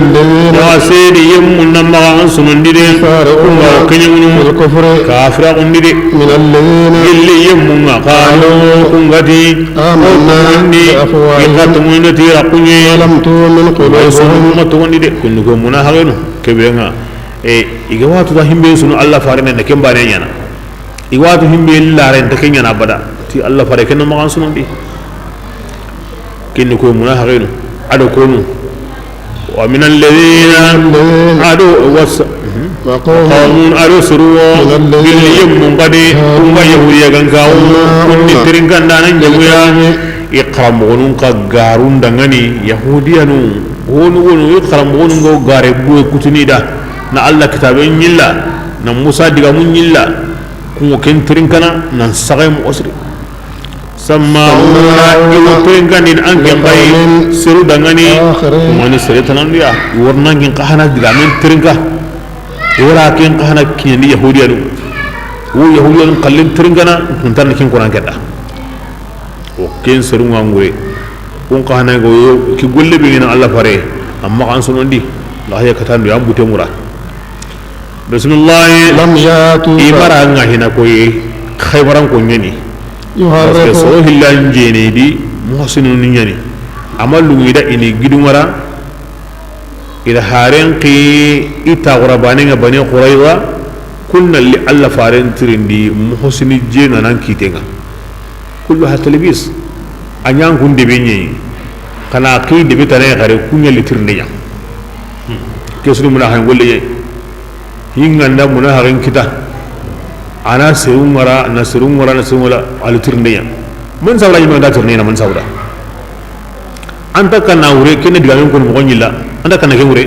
الذين وسيد يمنا ما سنندي كنيمو الكفر كافر عندي من الذين اللي يمنا قالوا كنغتي آمنا بأفواههم ولم تؤمن قلوبهم كنكم مناهرين كبيرنا igawatu da himbe sunu Allah fare ne ken bare nyana igawatu himbe la ren ta kenya na bada ti Allah fare ken ma kan sunu bi ken ko munafiqun ado ko nu wa min alladhina adu was qawmun adu suru bil yum qadi umma yahudiya kan ka kunni tirin kan danan jamuya iqram gonun ka garun dangani yahudiyanu wonu iqram gonun go gare bu kutuni da na Allah kitabin yilla na Musa diga mun yilla kuma ken tirin kana nan sagai mu osri samma ila tirin kan din an ken bai siru dangani wani sire tanan dia warnan kin kahana diga men tirin ka wara ken kahana kin ni yahudiya du wo yahudiya kallin tirin kana tuntan kin kuran kedda o ken siru ngure kun kahana go ki golle be ni Allah fare amma kan sunondi la ya katan du ambute mura bismillah lam yatu ibara nga hina koy khaybaran ko nyani parce que so hillan jene di muhsinun nyani amalu ida ini gidumara ida haren qi ita qurabani nga bani qurayza kunna li alla faren tirindi muhsini jena nan kitenga kullu hatalbis anyan kun de benyi kana qi de bitane gare kunya litirniya kesulu muna han golle hinganda muna harin kita ana sirun wara na sirun wara alutirndiya mun saura yi da turne na mun saura anta kana wure kene diga men ko mo gonyilla anta kana ke wure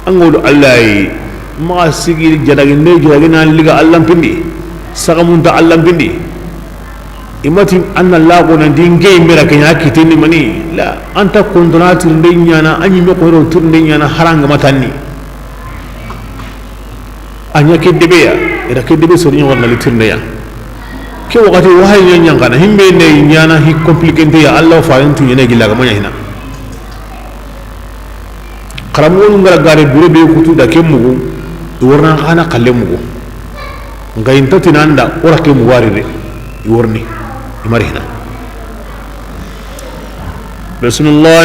an godo Allah yi ma sigi jadagi ne jadagi na liga Allah pindi saka mun ta Allah pindi imati anna Allah ko nan dinge mera kanya kitini mani la anta kondonatir ndenya na anyi me ko ro turndenya na haranga matanni anya ke debeya ira ke debe so nyi warna litirndeya ke wakati wahay nyanya kana himbe ne nyana hi complicated ya Allah fa yantu nyene gilla ga manya hina karamul ngara gare bure be kutu da ke mugo warna kana kalle mugo ngainta tinanda ora ke muwarire yorni imarina bismillah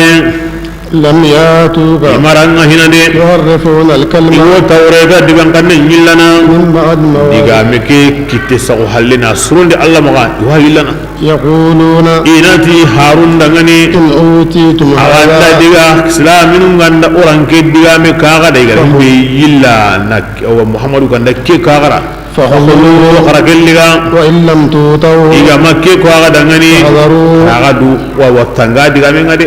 lam yatuka imaranga hina de yuharrifuna al-kalima wa tawrega digan kanne nyillana min ba'd ma diga meke kitte sago hallina surunde Allah maga wa yillana yaquluna inati harun dangani in utitum awanda diga islamin ganda oranke diga me kaga diga be yilla nak wa muhammadu ganda ke kaga فخذوا خرجلها وإن لم توتوا إذا ما كيكو هذا دعني هذا دو ووتانغا دعا من هذا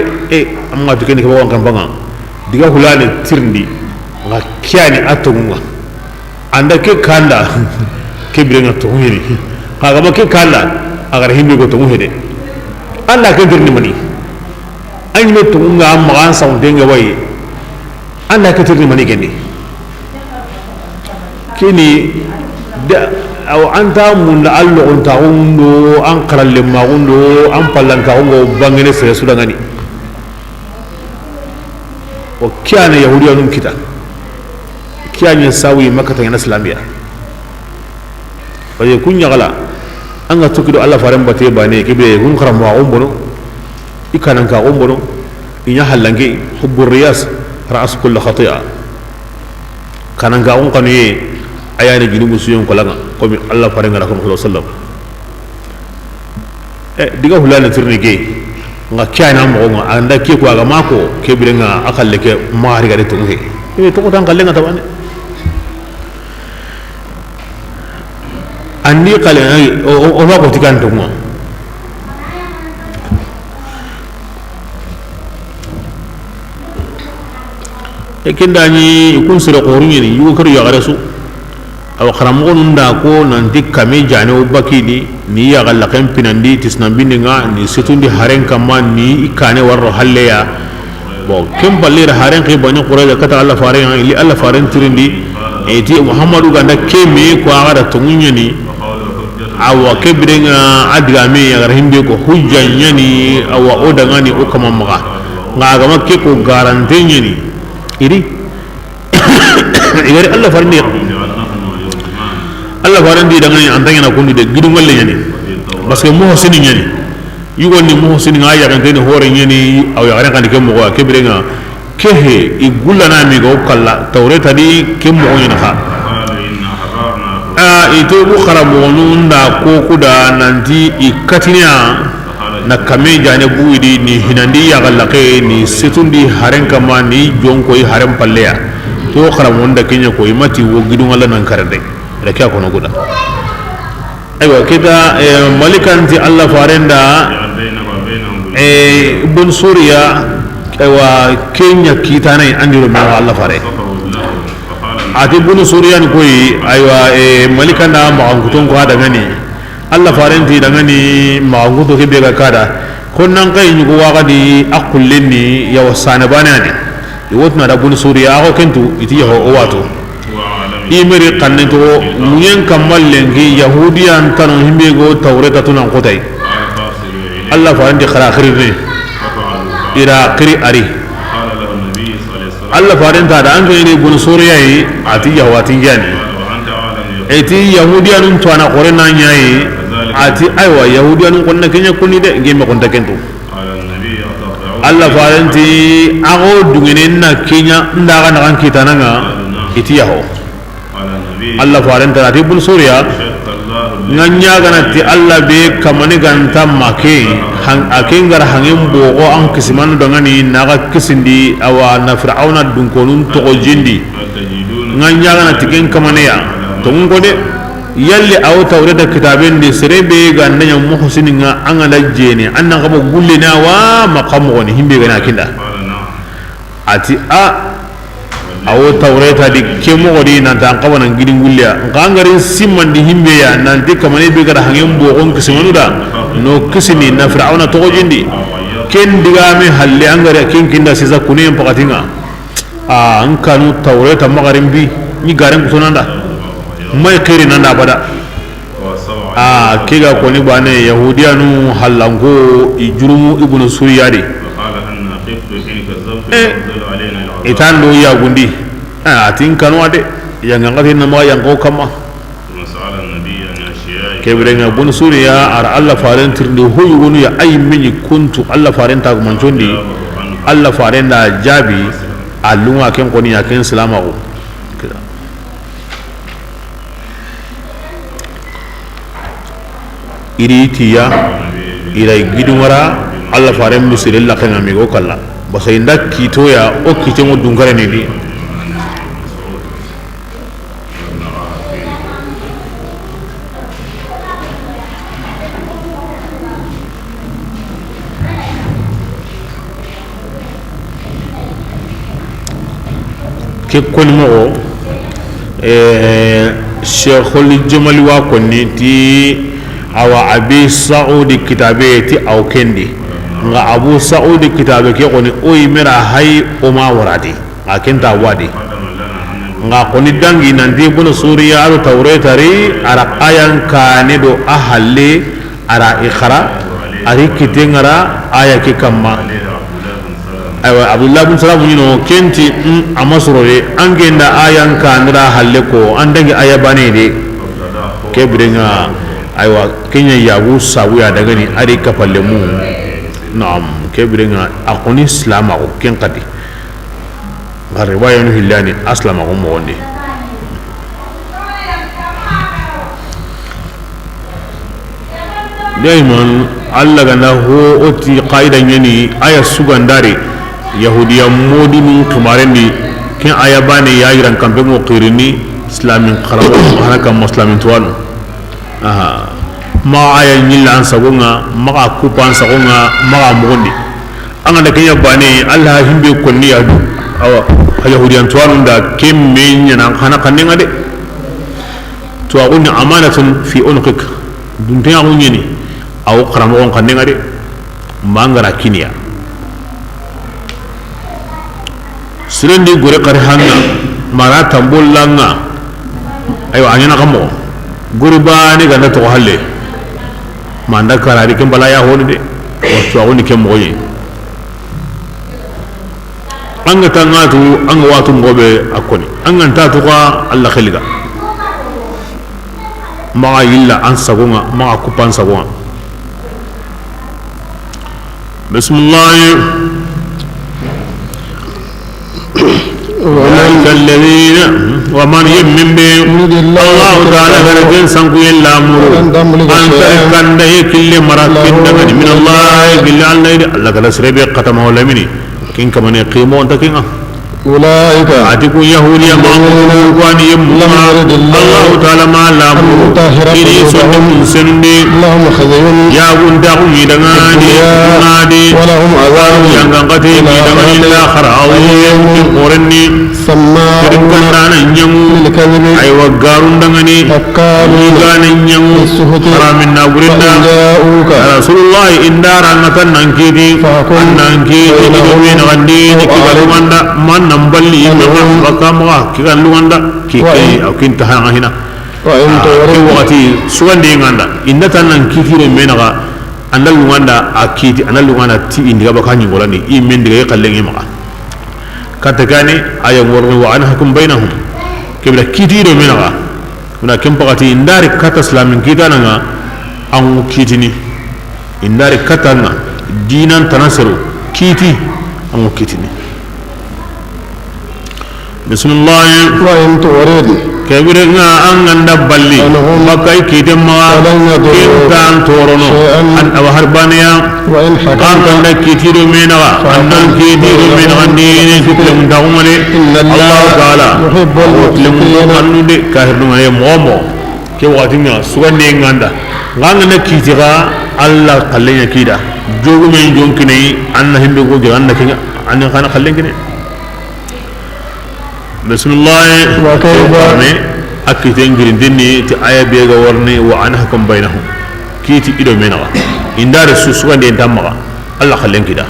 أما تكني كبار كم بعنا دعا هلان تيرندي غكياني أتوموا عندك كاندا كبرنا توميني هذا ما كاندا أغار هندي كتومو هذا أنا كبرني مني أنا توموا أم مغان ساوندينغ واي أنا كتيرني مني كني aw anta mun la allo on ta undo an karalle ma undo an pallan ka ungo bangene sere su dangani o kiyana yahudiyun kita kiyanya sawi makata yana islamiya waye kunya gala an ga tukido Allah faran bate bane kibe kun karam wa umbono ikanan ka umbono inya halange hubbur riyas ra'as kull khati'a kanan ga on kanu ayani gini musuyon kolanga komi Allah farenga rasulullah sallallahu diga hulana tirni ge nga kyana mo nga anda ke ko aga mako ke birenga akalle ke maari gari to nge to ko tan kallenga tabane andi kale o ma ko tikan to mo ekindani kun sira qorunye ni yugo kar ya garasu aw kharamu nda ko nanti kame jane ubakidi ni ya galla kan pinandi tisnambini nga ni situndi haren kama ni ikane warro halleya bo kem balir haren ke bani qurayza kata Allah faren ili Allah faren tirindi eti muhammadu ganda keme ko agara tungunya ni awa kebrenga adga me ya hinde ko hujjanya ni awa odanga ni o kama maga ngaga makke ko garante nyini iri igari Allah farni Allah farandi dangani antanya na kundu de gidu ngalle nyani parce que muhsin nyani yugoni muhsin ngaya kan tene hore nyani aw ya kan ke mo ke birenga kehe igulla na mi go kala tawreta di ke mo nyana ha ito bu kharamo nunda ko kuda nanti ikatinya na kame jane buidi ni hinandi ya galake ni setundi haren kama ni jonko yi haren palleya to kharamo nda kenya ko imati wo gidu ngala nan karande da kya kono guda aywa kita malikanti Allah farenda bun suriya aywa kenya kitane andiro ma Allah fare ati bun suriya ni koyi aywa malikanda ma nguton ko hada ngani Allah farenti dangani ma nguto ke bega kada konnan kai nyugo wagadi akullenni yaw sana banani iwotna da bun suriya ko kentu iti ho wato imeri kanne to muyen kamallengi yahudiyan tanu himbego tawreta tunan kotai Allah farenti khara khirne ira qiri ari Allah farenta da an gani bun suriya yi ati yawatin gani eti yahudiyan to ana qorena nyai ati aywa yahudiyan konna kenya kunni de ngeme konta kento Allah farenti ago dungenen na kenya ndaga na kan kitananga iti yaho Allah farenta ati bun suriya nganya ganati Allah be kamani ganta make hang akengar hangin bogo an kisman dongani naga kisindi awa na fir'auna dunkonun to jindi nganya ganati ken kamane ya to ngode yalle aw tawreda kitaben de serebe ga nanya muhsinin nga an ala jeni annan gabo gullina wa maqam woni himbe gana kinda ati aw tawreta di kemo godi nan tan kawana gidin gulliya ngangarin simman di himbe ya nan de kamane be ga hangem bo on kisimanu da no kisini na fir'auna to jindi ken diga me halle angare ken kinda siza kunen pakatinga an kanu tawreta magarin bi ni garan kusunanda mai kiri nanda bada kiga ko ni bane yahudiyanu halango ijurumu ibnu suriyadi itan do ya gundi atin kanu ade yang ngati nama yang ko kama kebrenga bun suriya ar Allah faren tirndi hoyu wonu ya ay minni kuntu Allah faren ta man condi Allah faren da jabi alunga ken ko ni yaken salama ko iri tiya ira gidumara Allah faren misirilla kan amigo kala basa inda kitoya o kitemo dungare ne di ke konmo Sheikhul Jamali wa konni ti awa abi saudi kitabe ti aw kendi nga abu saudi kitabe ke koni oy mera hay o ma waradi akenta wadi nga koni dangi nanti bunu suriya aro tawretari ara ayan kane do ahalle ara ikhra ari kitengara aya ke kamma aywa abdullah bin salam yino kenti amasrore angenda ayan kanira halle ko andangi aya bane de ke birenga aywa kenya yabu sabu ya daga ni ari kapalle mu na'am ke birenga akoni islama ko ken kadi ngare wayanu hillani aslama ko mo wonde daiman Allah gana ho oti qaida nyani aya sugandari yahudiya modi min tumarendi ken aya bane yayiran kambe mo qirini islamin qarabo hanaka muslimin tuwanu ma aya nyilla an sagonga maka kupan sagonga maka mugondi anga da kenya bane Allah himbe konni adu awa yahudiyan tuwanu da kemme nyana hana kanenga de to aguni amanatun fi unqik dunte agunye ni aw qaramo on kanenga de mangara kinia sirendi gore kare hanna mara tambol langa ayo anyana kamo gurbani ganda to halle manda karari ken balaya honi de wato awoni ken moye anga tangatu anga watu ngobe akoni anga tatu ka alla khaliga ma illa an sagonga ma kupan sagonga bismillah أولئك الذين ومن يمن به الله تعالى فرجل سنكو يلامر أنت كان كل مراتب من الله بالله الله تعالى سربي قتم ولمني كين كمان يقيمون أنت كين أولئك أتكون يهوديا ما كان يمنا الله تعالى ما لامر إني سندي اللهم خذهم يا بندهم يدعاني نادي ولهم عذاب ينقطع يدعاني لا خراوي قرني سماعون للكذب أي وقارون دعاني أكالون للسهوت حرام النورنا رسول الله إن دار المتن ننكيدي ننكيدي من غندين كبرماندا من نمبلي من وكاموا كان لواندا كي أو كنت هنا في وقتي سوان دينغاندا إن تنان كثير منها أنا لواندا أكيد أنا لواندا تي إنديا بكاني ولاني إيمن دقيقة قلني معه كاتكاني أيام ورني وعنهم بينهم كبر كثير منها هنا كم بقتي إندار كاتسلام من كتانا أو كتني إندار كتانا دينا تناصروا كيتي أو كتني بسم الله وإن تورد كبرنا أن ندبلي مكاي كيدم ما كنتان تورنو أن أبهربانيا وإن حكمت أن كثير منها أن كثير من غنين كتلم دعومني الله تعالى يحب المتقين أن كهرنا يمومو كي واتمنا سوان دينغاندا غانا كيتيغا الله خلينا كيدا جوغو من جونكني أن هندو جوانا كينا أن خانا خلينا كينا بسم الله وكيف أكيتين جريندني تآية بيجا ورني وعنحكم بينهم كيتي إدو منها إن دار السوسوان دي انتمغا الله خلين كده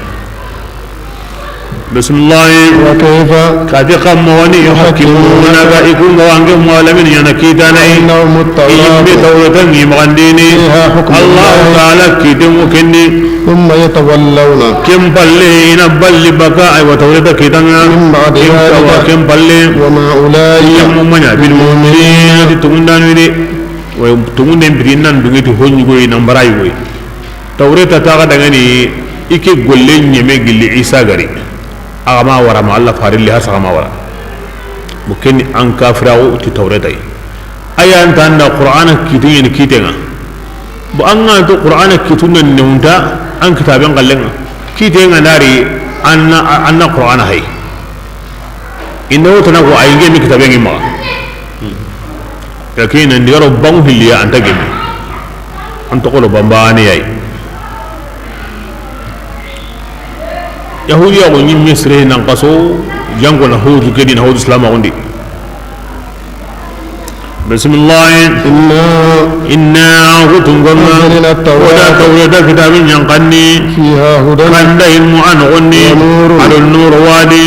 بسم الله وكيف كاتي قمواني يحكمون يكون موانجم معلمين ينكيتاني إنهم إيم دولة مغنديني الله تعالى كيتم وكني ثم يتولون كم بلي نبلي بكاء وتولد كيتانا من بعد ذلك كم بلي وما أولئك يممنا بالمؤمنين تمندان ويدي وتمندان برينان بغيت هونيغوي نمبرايغوي توريتا تاغا دغني إكي غولين نيمي غلي عيسى غري أغما ورا ما الله فارل لها سغما ورا ممكن أن كافراو تتوريتاي أيا أنت أن القرآن كيتين كيتين بأن القرآن كيتون النونتا أن كتابين قلنا كيتين ناري أن القرآن هاي إنه تنقو أيجي من كتابين ما لكن أن يرى بانه اللي أنت جمي أن تقول بامباني أي يهودي أقول نيم مصري نانقصو جانكو نهود كدي نهود إسلام عندي بسم الله إنا غتنقلنا ولا تولد كتاب ينقني فيها هدى كندهم عن غني على النور وادي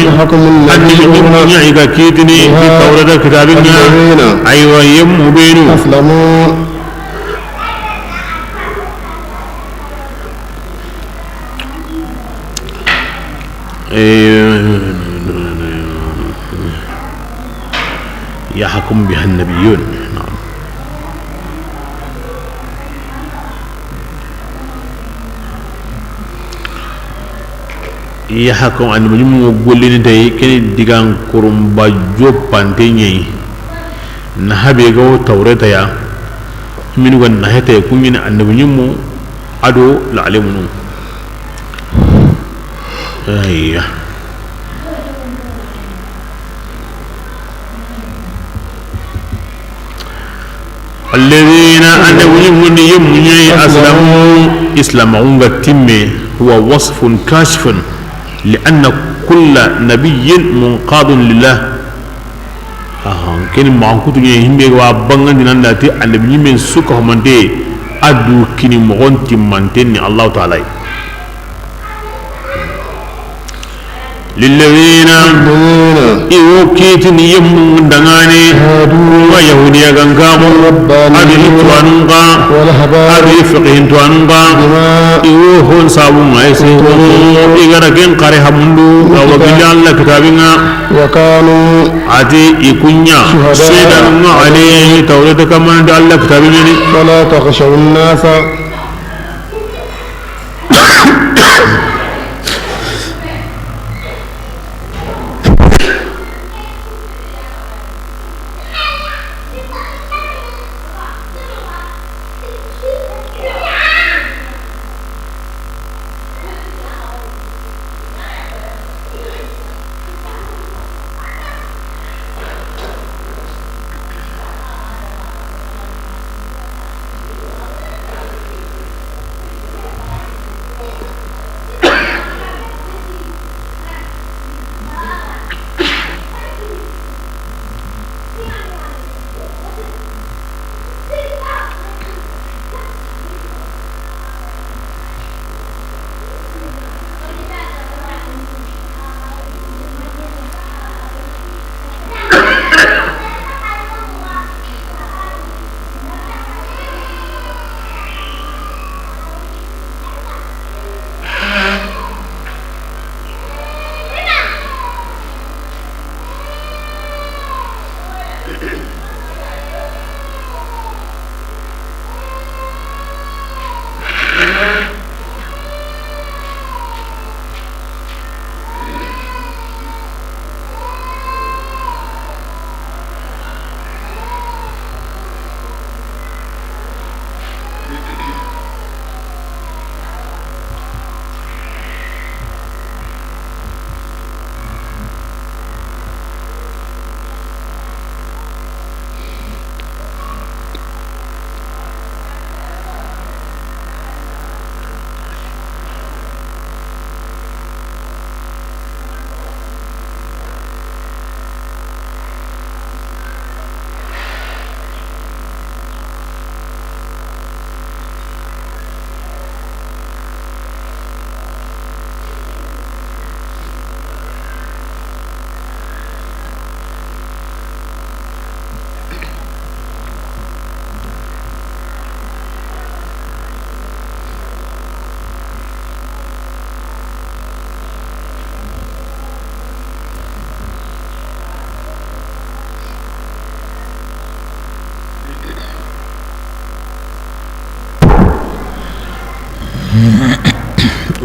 أن يجب يعيك كيتني في تولد كتاب أيوة يمبين أسلموا يحكم بها النبيون نعم يحكم أن مجمع مقولين تاي كني ديغان كورم باجو بانتيني نهابي غو توريتا يا من وان نهيتا يكون من أن مجمع أدو لعلمون أيه الذين أنهم يمني أسلموا إسلامهم تمي هو وصف كاشف لأن كل نبي منقاد لله كن ما كنت يهم وابنغ دينا ناتي النبي من سكه من دي أدو كني مغنتي من تني الله تعالى للذين يوكيتن يمون دغاني ويهوديا غنغامو ابي توانغا ابي فقهن توانغا يوهون صابون ايسي يغرقين قري حمدو وبيجان الله كتابنا وكانوا عتي يكونيا سيدنا عليه توريت كمان الله كتابنا فلا تخشوا الناس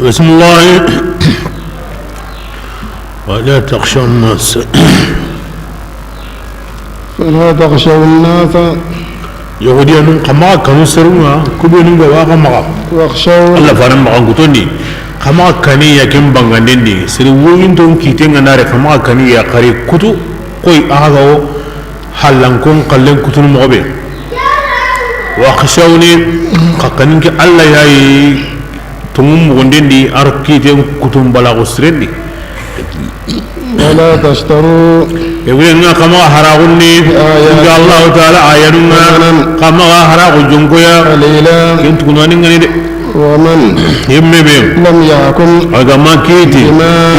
بسم الله ولا تخشوا الناس فلا تخشوا الناس يهوديا نون قما كانوا سروا كبيرين بوا قما واخشوا الله فارم ما غوتوني قما كاني يكن بانغاندي سروين تون كيتين ناري قما كاني يا قري كتو كوي اهاو حلنكم قلن كتو موبي واخشوني قكنك الله ياي تمم غندي اركيتين كتم بلاغو سرندي ولا تشتروا يقولنا كما هراغني إن الله تعالى آياتنا كما هراغ جنكويا قليلا كنت كنوانين غني ومن لم يحكم أجمع كيتي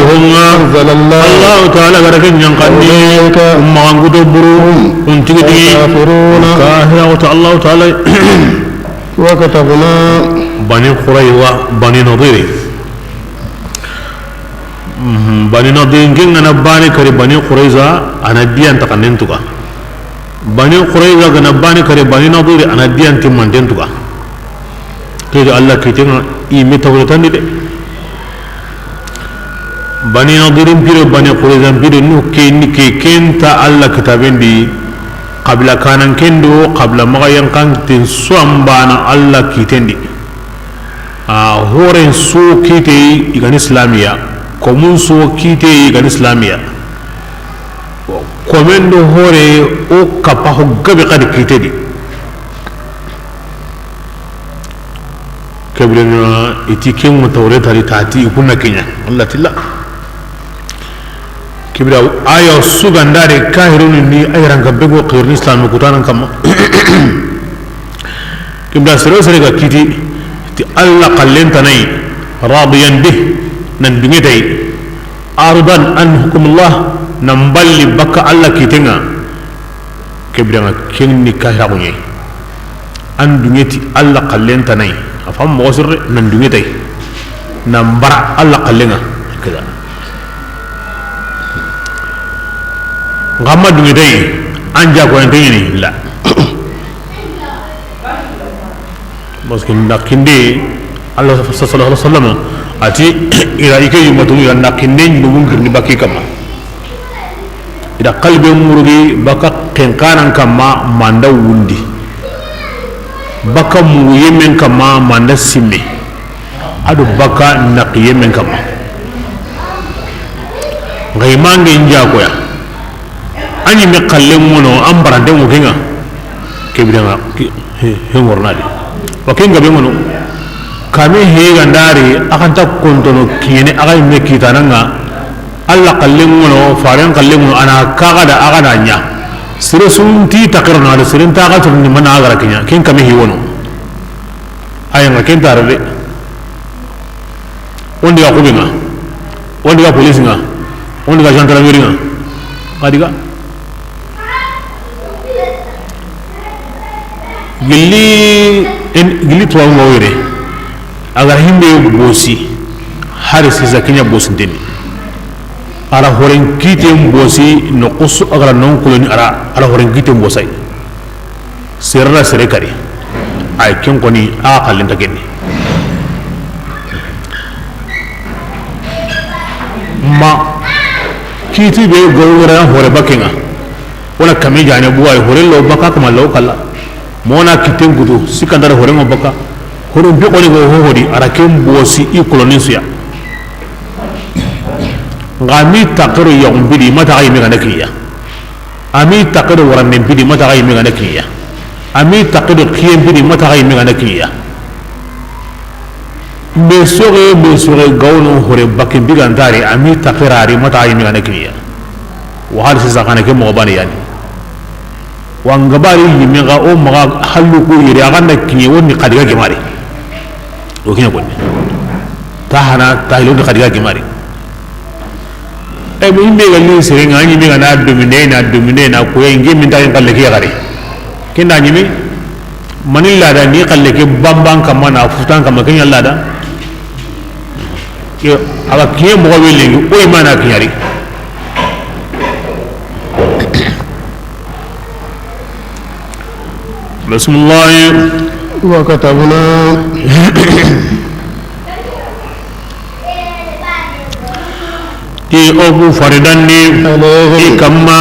هم أنزل الله تعالى غرقن ينقني ما عنقود بروهم انتقدي كاهرة الله تعالى وكتبنا بني قريظة بني نضير bani nadin kin ana bani kare bani quraiza ana diyan takannen tuka bani quraiza gana bani kare bani nadir ana diyan timmanten tuka kede allah kitin imi tawratan de bani nadirin pire bani quraiza pire no ke kenta allah kitaben di qabla kanan kendo qabla magayan kan tin suambana allah kitendi a horen su kite igan islamiya komun so kite igan islamiya komendo hore o kapa ho gabe qad kite di kabrina itikin mutawrita li tati kunna kenya allah tilla kibra ayo sugandare kahirun ni ayran gabbe go qirni islam kutanan kam kibra sero sere ga kiti ti allah qallen tanai radiyan bih nan bingetai ardan an hukumullah namballi baka alla kitenga kebranga kenni kahragunye an dungeti alla qallenta nay afam mo sirre nan dungetay nambara alla qallenga keda ngamma dungetay anja ko enteni la moskin nakinde Allah sallallahu alaihi wasallam ati ila ike yumatu ila nakinde numun kirni baki kama ida qalbi murugi baka kenkanan kama manda wundi baka mu yemen kama manda simme adu baka naqiye men kama ngaymange njako ya anyi me qalle mono ambarande mo kenga kebrenga he ngornadi wakenga be mono kame hega ndari akanta kontono kine akay me kitananga alla qalle mono faran qalle mono ana kagada agada nya sire sunti takirna ala sirin taga turni mana agara kinya ken kame hi wono ayanga ken tarbe ondi ga kubinga ondi ga police nga ondi ga gendarmerie nga kadiga gilli tuwa ngawire agar himbe bosi hari sisa kinya bosinteni ara horen kite bosi no qusu agar non koloni ara horen kite bosai sirra sire kari ay ken koni a kalenta kenni ma kiti be gowra hore bakenga wala kame jane buwai hore lo baka kama lo kala mona kiten gudu sikandara hore mo baka hore be ko go hodi ara ken bosi i kolonisia ngami takro yom bidi mata ay mi nganakiya ami takro waran nem bidi mata ay mi nganakiya ami takro kiyem bidi mata ay mi nganakiya besore gawno hore bakin bigandari ami takirari mata ay mi nganakiya wa hal sisa kana ke mo bani yani wangabari yimiga o maga halluku yiri aganda kinye woni kadiga gemari o kinya konni tahana tahilo de kadiga gemari e mi be galli sere ngani mi gana domine na ko yenge min tan kalle ke gari kinda nyimi manilla da ni kalle ke bambang kama na futan kama kinya lada yo aga kiye mo wele o imana kinyari بسم الله وكتبنا أبو فردني كما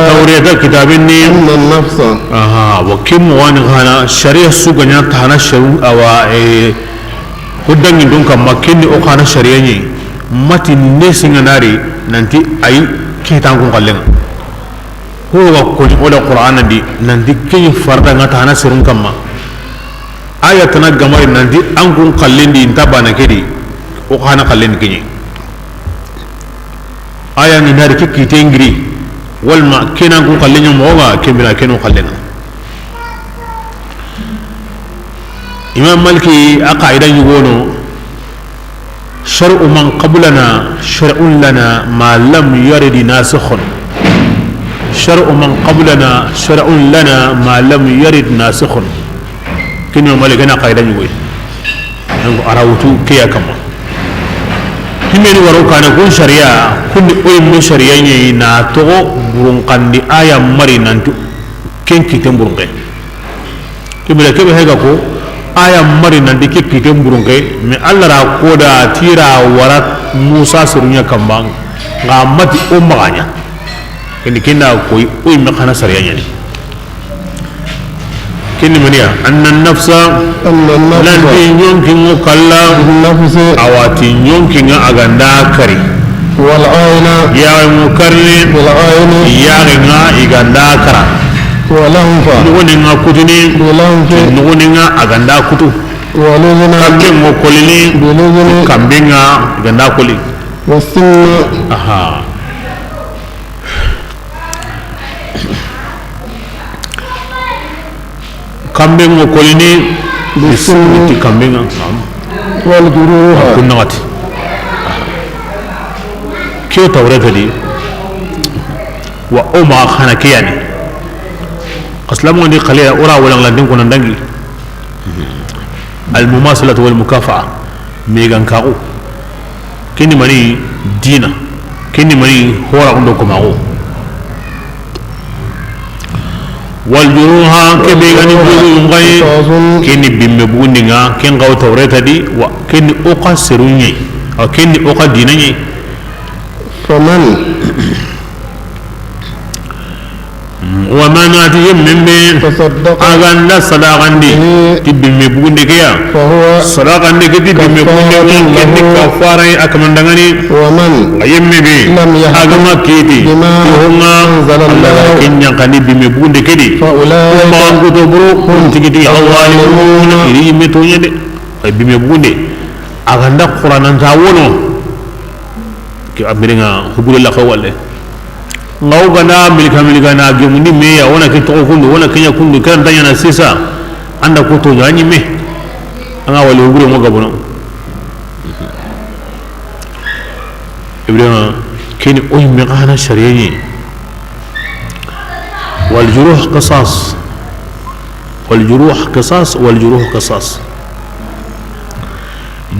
توريد كتابني أن النفس وكم وانغانا شريع سوغنيا تانا شرون أو قدني دون كما كني أخانا شريعني ماتي نسينا ناري ننتي أي كيتانكم قلنا هو كوني ولا القرآن دي نندي كي فردا نتانا سرون كما آية تنا جمال نندي أنكم قلين دي انتبانا كدي وكانا قلين كني آية نهار كي تنجري والما كنا أنكم قلين يوم هوا كبرنا كنوا قلنا إمام مالكي أقاعدا يقولوا شرع من قبلنا شرع لنا ما لم يرد ناسخ شرع من قبلنا شرع لنا ما لم يرد ناسخ كنو مالكنا قاعدة يقول أراوتو كيا كما كمين وروكانا كون شريعة كن أم شريعة ناتو برونقان دي آية مري نانتو كين كيتم برونقين كمين كيف هيك كو آية مري نانتو كي كيتم برونقين من الله را كودا تيرا ورات موسى سرونيا كمبان غامتي أمغانيا kini kina koi oi makana sariya ni kini mania anna nafsa lan tinyon kingo kalla awati nyon kinga aganda kari wal ayna ya mukarri wal ayna ya nga iganda kara walanfa nuwoni nga kutuni nuwoni nga aganda kutu waluzna kambe mo kolini kambe nga iganda koli wasinna aha kambe ngo kolini bisunti kambe nga wal juruha kunati كيو توريت دي وأما خانا كياني أسلامون دي قليلا أورا ولا لندن كنا ندنجي المماثلة والمكافأة ميغان كاو كني ماني دينا كني ماني هورا عندكم أو والجروها كبيغاني بوغاي كني بمبوندينغا كن غاو توريتا دي وكني أوقا سروني أو كني أوقا ديناني فمن وما ناتي من بين أغنى صداقاندي تبي مبوندي كيا صداقاندي كتي بمبوندي كني كفاري أكمن دغاني ومن يمي بي أغنى كيتي وهما الله كنيا كني بمبوندي كدي وما كتبرو كنتي الظالمون إلي متوني دي بمبوندي أغنى قرآن تاونو كي أمرنا حبول الله خوالي ngaw gana milika na gemundi meya wona ke to kundu wona kenya kundu kan tanya na sisa anda ko to nyanyi me anga wali ngure mo gabono ibrahima kini oy me kana shariyyi wal juruh qisas wal juruh qisas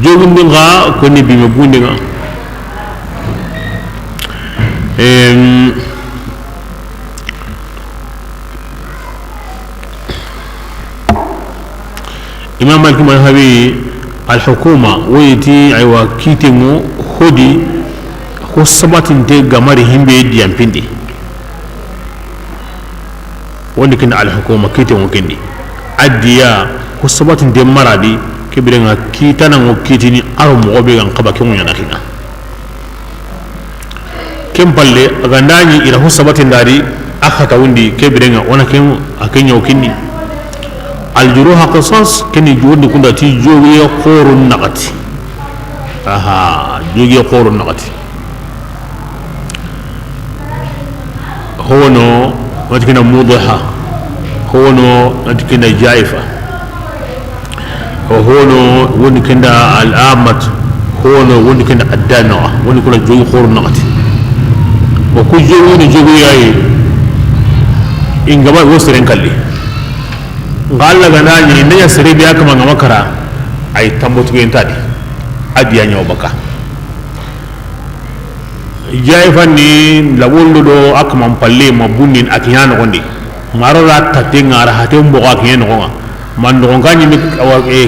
jogundi nga ko ni bi me bundi nga إمام مالك مذهبي الحكومة ويتي أيوا كيتمو هودي هو سبات انتي غماري همبي ديان بندي وندي كنا على الحكومة كيتمو كندي أديا هو سبات انتي مرادي كبيرنا كيتانا وكيتني أرم وبيغان قبا كيمو يناكينا كم بالله أغناني إلى هو سبات انداري أختا وندي كبيرنا وانا كيمو أكينيو كندي الجروح قصص كني جود كندا تي جوغي خور النقتي جوغي خور النقتي هو نو نتكنا موضحة هو نو نتكنا جائفة هو نو ونكنا الآمت هو نو ونكنا الدانوة ونكنا جوغي خور النقتي وكل جوغي أي إنغما وسرين كالي ngalla gana ni ne ya sere biya kama ngama kara ay tambotu gen tadi adiya nyaw baka jay fanni la woldo do akama palle ma bunnin akiyana gondi ngaro la tatte ngara hate mbo akiyen ngo man do ngani mi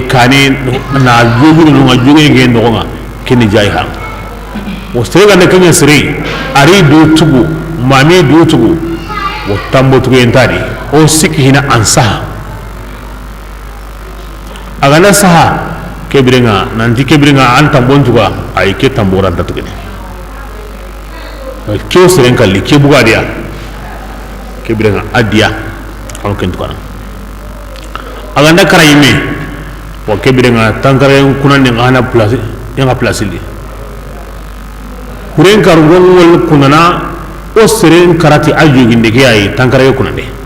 kane na jogu no ngajuge gen do nga kini jay ha o sere gana kanya sere ari do tugu mami do tugu o tambotu gen tadi o sikina ansa agana saha kebirenga nanti kebirenga an tambon juga ay ke tamboran tatu kene ke seren kalli ke buga dia kebirenga adia on ken tukana aganda karayime wa kebirenga tankare kunan ni ngana place yang place li kuren karungo wol kunana o seren karati ajo ginde ke ay tankare kunande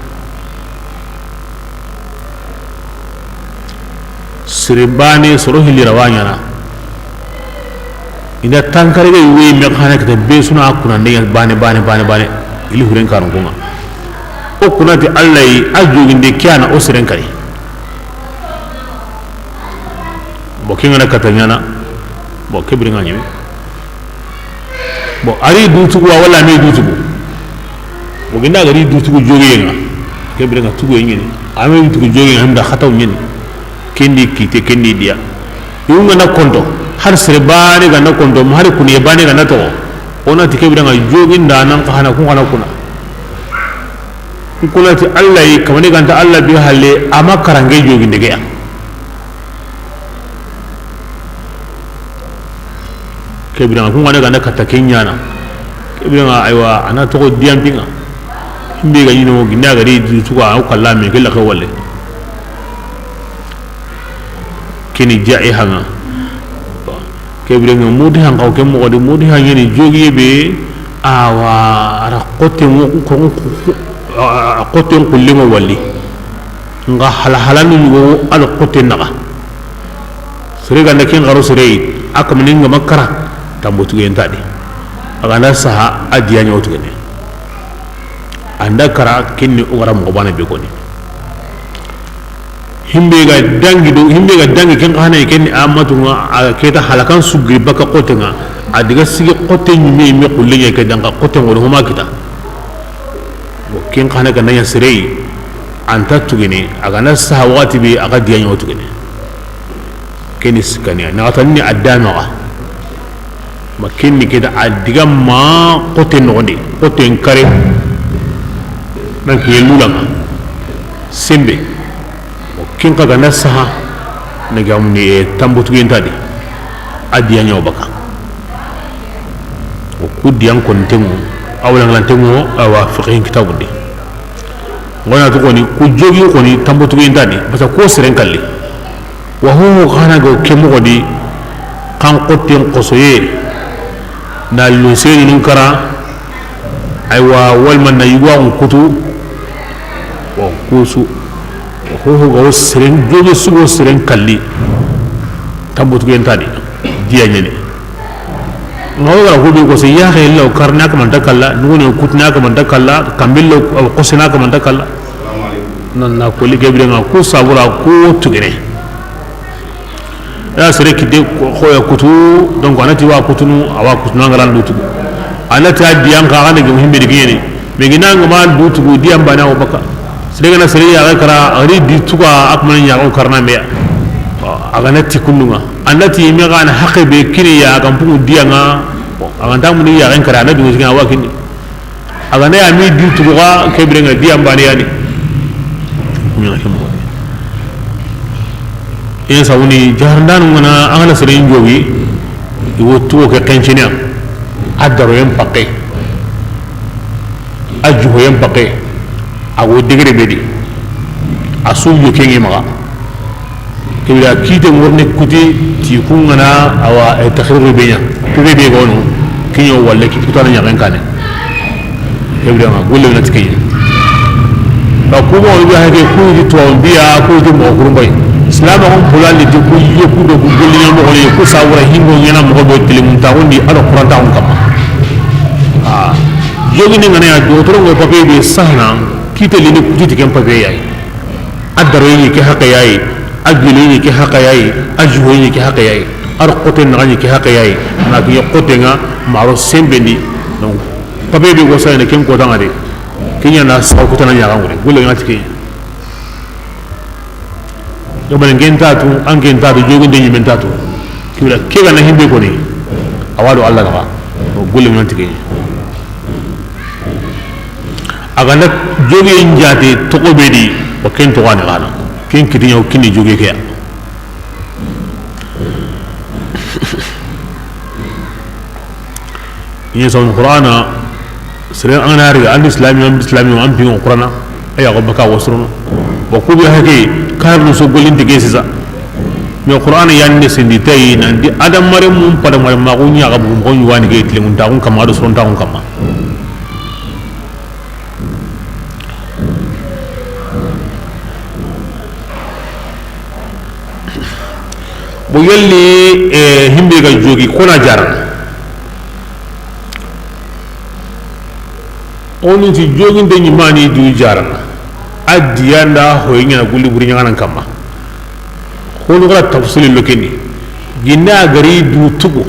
siribani soro hili rawanya na ina tankare ga yuwe me khana kete be suna akuna ne bane ili huren karon kuma o kunati allai ajuginde kyana o siren kare bo kingana katanyana bo kebringa nyimi bo ari dutugo wala me dutugo bo ginda gari dutugo jogenga kebringa tugo nyini ame dutugo jogenga handa khataw nyini kendi kite kendi dia yunga na konto har sere bane ga na konto har kuni bane ga na to ona tike bi nga jogin da nan ka hana kun kana kuna kula ti Allah yi kamane ganta Allah bi halle ama karange jogin dege ya ke bi nga kun kana ga na kata kenya na ke bi nga aiwa ana to diam pinga mbi ga yino ginda ga ri tuka au kala me kala ka walle kini ja'i hanga kebirenga mudi hanga ko mo de mudi hanga ni jogi be awa ara qote mo ko qote ko limo walli nga halhalanu go al qote naga sere ga nakin garo sere akam ni nga makara tambotu gen tadi agana saha adiya nyotu gane anda kara kinni ugara mo bana be koni himbe ga dangi ken kana kenni amatu nga keta halakan sugri baka qotenga adiga sigi qote nyime me kullenye ke danga qote ngol huma kita ken kana ga nanya sirei anta tugini agana saha wati bi aga diya nyotu gane kenni sikani na watani adama ma kenni keda adiga ma qote nondi qote kare nan ke lulanga sembe kin ka gana saha na gamni tambutu yenta di adiya nyaw baka o kudiyan kon temu awlan lan temu awa fiqhin kitabu di ngona to koni ku jogi koni tambutu yenta di basa ko seren kalli wa hu khana go kemu godi kan qotin qosoye na luseni nun kara aywa wal man na yuwa kutu wa kusu ho go seren joge sugo seren kalli tambutu genta di diya nyene ngawara ko be ko se ya khay law karna ka man takalla nuno kutna ka man takalla kambillo qosna ka man takalla nan na ko ligebre nga ko sabura ko tugene ya sere kide ko ya kutu donc anati wa kutunu awa kutuna ngalan lutu anati adiyan ka ngane gum himbe digene me ginanga ma lutu diyan bana o baka sere na sere ya kara ari di tuka akman ya ko karna me aganati kullunga anati me gana haqibe kini ya kan pu dianga aganta mun ya kan kara na du jinga wakini agana ya mi di tuka kebre nga diyan bana yani mina kemo en sawuni jahandan ngana angala sere njogi iwo tuwo ke kenchina adaro yam pakke ajuho yam pakke ago digre bedi asu yo kengi maga kibira kite ngorne kuti ti kungana awa takhriru benya kube be gono kinyo walla ki putana nyagan kane kibira ma golle na tikay ba ko mo bi ha ke ku di to biya ko di mo kurumbai islam on bulali di ku yo ku do golle nyamo ko ku sawra hingo nyana mo do tilimun ta wondi ado qur'an ta on kama yogi ni ngana ya do to ngo pape be sahna kite lini kuti ken pape yayi adaro yi ke haqa yayi ajuli yi ke haqa yayi ajhu yi ke haqa yayi ar qote ngani ke haqa yayi na ki qote nga maro sembendi donc pape be go sayna ken ko dangade kinya na saw ko tan nyaga ngure gulle ngati ke yo ban ngenta tu an ngenta du jogi de nyimenta tu kila kega na himbe ko ni awado allah ga gulle ngati ke agana jogi njati toko bedi o ken to wana gana ken kitinyo kini jogi ke ni so qur'ana sere ana ri an islami am bi qur'ana aya ko baka wasruno bo ko bi hake karno so golin dige sisa mi qur'ana yanne sindi tay nan di adam mare mum pada mare ma ko nya ga bu ko wani ge tile mun ta ko kama do son ta ko kama bo yelli himbe ga jogi kona jaran oni ti jogi de ni mani du jaran adiyanda hoynya gulli buri nyana kama hono gara tafsil lokeni ginna gari du tugo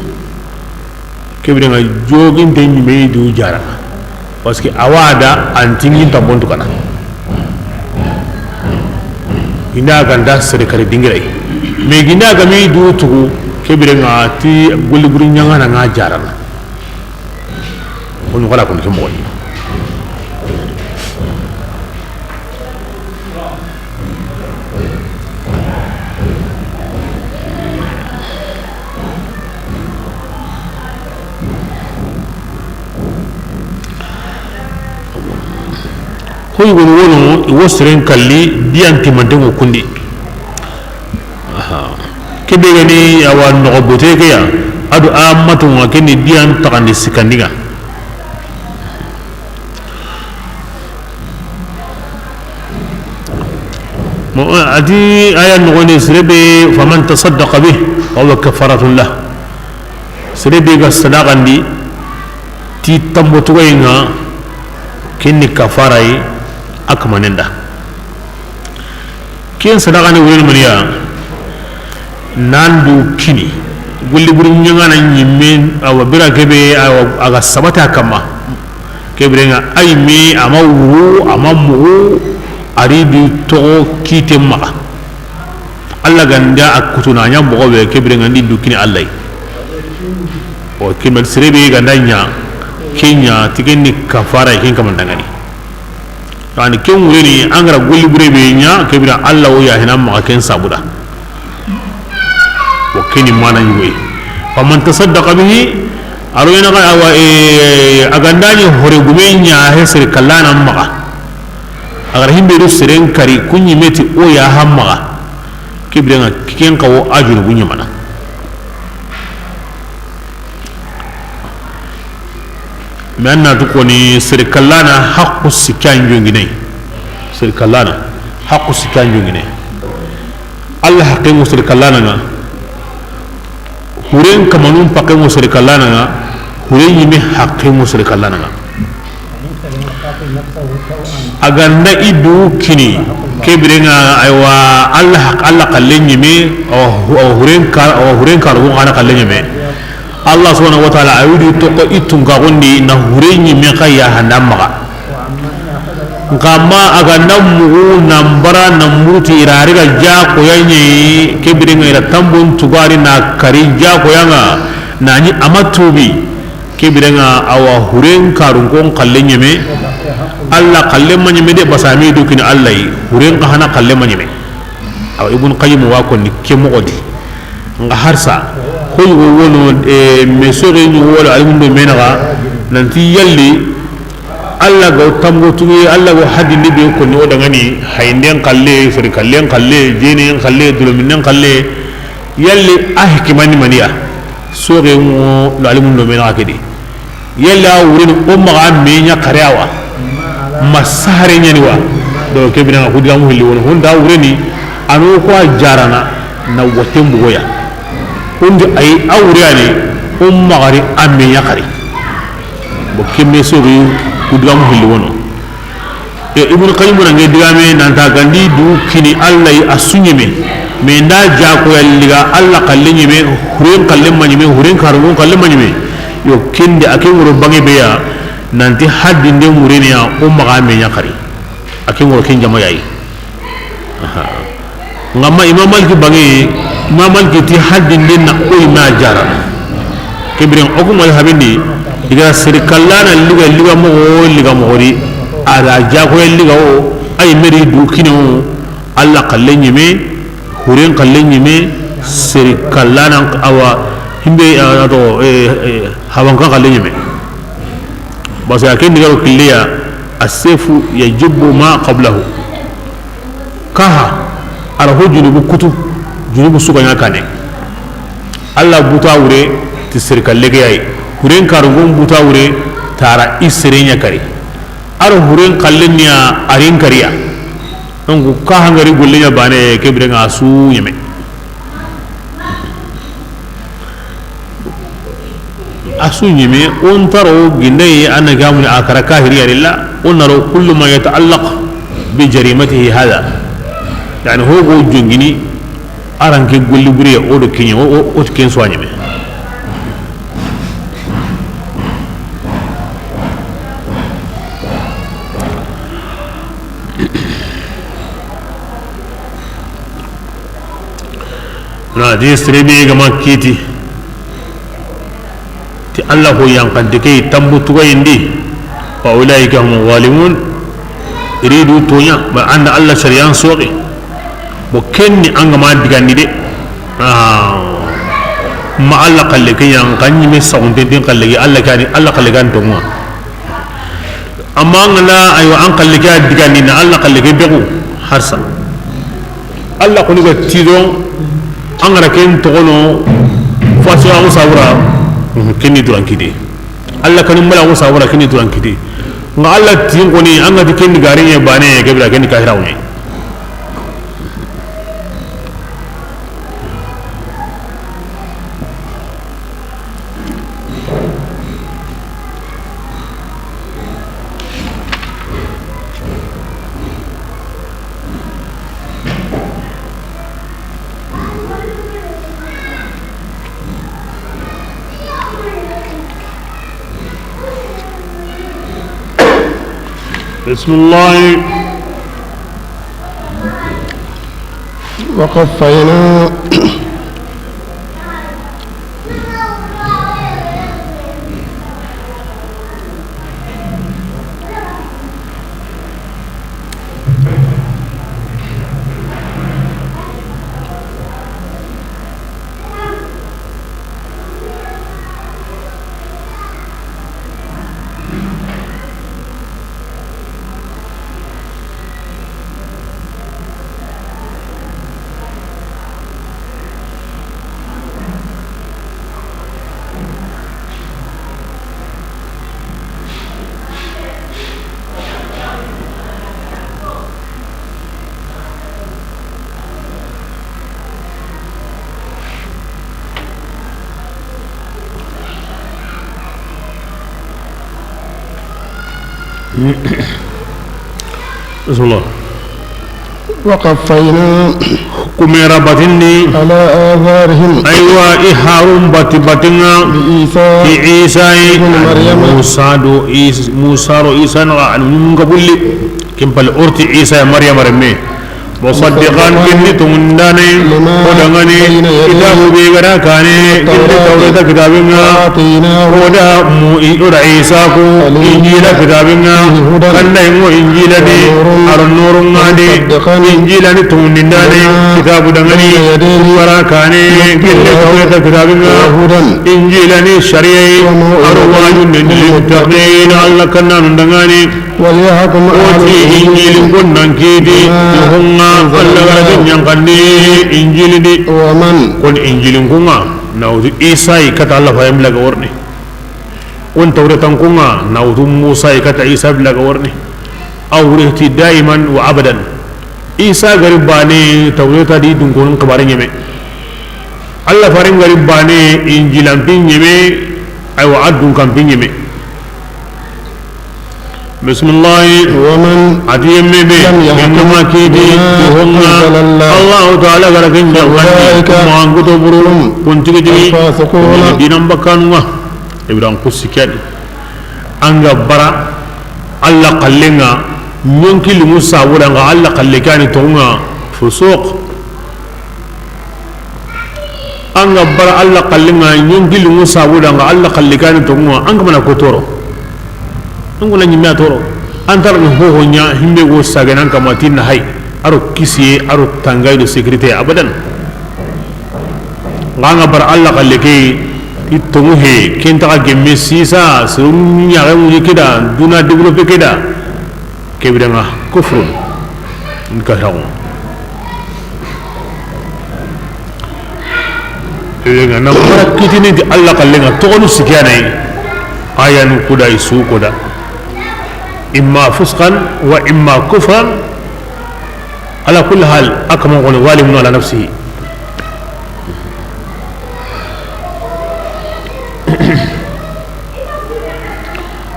kebre nga jogi de ni me du jaran parce que awada antingin tabontu kana ginna ganda sere kare dingirai me gina ga mi du tugu kebire nga ti gulli buri nyanga na nga jarana on wala ko ni mo ni hoy wono i wosren kalli dianti mandengo kundi kebe gani awa no bote ke ya adu amatu wa keni dian takandi sikandiga mo adi aya no ni srebe faman tasaddaqa bih wa huwa kafaratun lah srebe ga sadaqandi ti tambo tugainga kenni kafarai akmanenda ken sadaka ni wurin maniya nandu kini gulli burin nyangana nyimme awa bira kebe awa aga sabata kama kebe nga ay me ama wuru ama mu aridu to kite maka alla ganda akutuna nya mo be kebe nga ndi dukini allai o kimal sirebe ganda nya kenya tigenni kafara ken kamandangani yani ken wuri angara gulli burebe nya kebe alla o ya hinam maka ken sabuda o keni mana yuwe faman tasaddaqa bihi aroyna awa agandani hore gumenya hesir kallana maka agar himbe do seren kari kunyi meti o ya hamma kibrenga ken kawo ajul gunya mana manna to koni sir kallana haqqu sikan jongine sir kallana haqqu sikan jongine Allah haqqin sir kallana nga huren kamanun pakai musri kallana nga huren yimi haqqi musri kallana nga aganda idu kini kebrenga aywa Allah kallen yimi aw huren karu ana kallen yimi Allah subhanahu wa ta'ala ayudi to ko itun ka gondi na huren yimi kaya hanamma kama aganda mu nambara namuruti irari ga ja ko yanye kebrenga ira tambun tugari na kari ja ko yanga nani amatubi kebrenga awa huren karun kon kallen yeme Allah kallen manyeme de basami dukin Allah huren ka hana kallen manyeme aw ibn qayyim wa ko ni kemo odi nga harsa ko wono mesore ni wala alimundo menaga nanti yalli Allah go tamgo tugi Allah go hadi libe ko ni odangani haynden kalle feri kallen kalle jeni kalle duluminen kalle yalli ahkimani maniya soge mo lalimun do mena akedi yalla wurin umma me nya karyawa masahare nyani wa do kebina ko diga mo hilli won honda wureni anu ko jarana na wotem boya hundi ay awriyani umma gari amme nya kari bo kemme soge kudga mu hilli wono e ibn qayyim nge digame nanta gandi du kini Allah asunyeme me nda ja ko yalliga Allah kallenye me huren kallen manyeme huren karun kallen manyeme yo kinde akin wuro bangi beya nanti haddi nde murene ya umma ga me nyakari akin wuro kin jama yayi ngamma imam maliki ti haddi nde na ko ma jara kibrin okumay habindi iga sirkallana liga mo hori ara jago liga o ay meri du kino alla kallenye me huren kallenye me sirkallana awa himbe ado hawan ka kallenye me bas ya ken diga killiya asefu yajibu ma qablahu kaha ara hojulu bu kutu junubu suganya kane alla buta wure ti sirkalle yayi huren karungun buta wure tara isrenya kari aro huren kallenya arin kariya ngu ka hangari gullenya bane kebrenga asu yeme asu yeme on taro ginde ana gamu akara kahiriya lillah onaro kullu ma yata'allaq bi jarimatihi hada yani hogo jongini aranke golli buriya odo kenya o ken so yeme na dis rebe ga makiti ti Allah ho yang kan dike tambu tuga indi wa ulaika hum zalimun iridu tonya ba anda Allah shari'an soqi bo kenni anga ma digandi de ma Allah kalle ke yang kan ni me saunde din kalle Allah kani Allah kalle gan tonga amma ngala ayo an kalle ke digandi na Allah kalle ke begu harsa Allah ko ni ga tidon angara ken togono faso amu sawra kenni duran kidi Allah kanim mala amu sawra kenni duran kidi nga Allah tin ko ni anga di kenni garinya bane gebra kenni kahirauni بسم الله. وقفينا بسم الله. وقفينا كميرا باتني على آثارهم أيوة إحارم باتنا بعيسى ابن مريم موسى عيسى من قبل كم بالأرض عيسى مريم رمي مصدقا كني تمنداني ودعني كتاب بيغرا كاني كني توريت كتابنا ودا موئي عيسى كو إنجيل كتابنا كنا يمو إنجيل دي أرى النور مادي إنجيل دي تمنداني كتاب دعني ورا كاني كني توريت كتابنا إنجيل دي شريعي أرواج للمتقين الله كنا ندعني وليحكم أوتي إنجيل كنا كيدي يهونا الله غرقين ينقني إنجيل دي ومن كن إنجيل كنا نعوذ إيساي كتا الله فهم لك ورني كن توريتا كنا نعوذ موسى كتا إيسا بلك ورني أو رهتي دائما وعبدا إيسا غرباني توريتا دي دنكون كبارين يمي الله فارم غرباني إنجيلان بين يمي أو عدن كان بين يمي بسم الله. ومن عديم نبي إنما كيدي يهونا الله تعالى غرقين جواني كمان كتبرون كنت كتبي دينام بكانوا إبراهيم كسيكاني أنغا برا الله قلنا ينكي لموسى ورنغا الله قلكاني تونا فسوق أنغا برا الله قلنا ينكي لموسى ورنغا الله قلكاني تونا أنغا منا كتورو ngula nyimya toro antar no ho nya himbe go saganan kamatin na hay aro kisiye aro tangay do sécurité abadan nganga bar Allah kalleke itongu he kenta ka gemme sisa sunya ga mu kida duna développer kida kebiranga kufrun nka hawo nga na mara kitini di Allah kallenga togonu sikiyanai ayanu kuda isu kuda إما فسقا وإما كفرا على كل حال أكمل ظالم على نفسه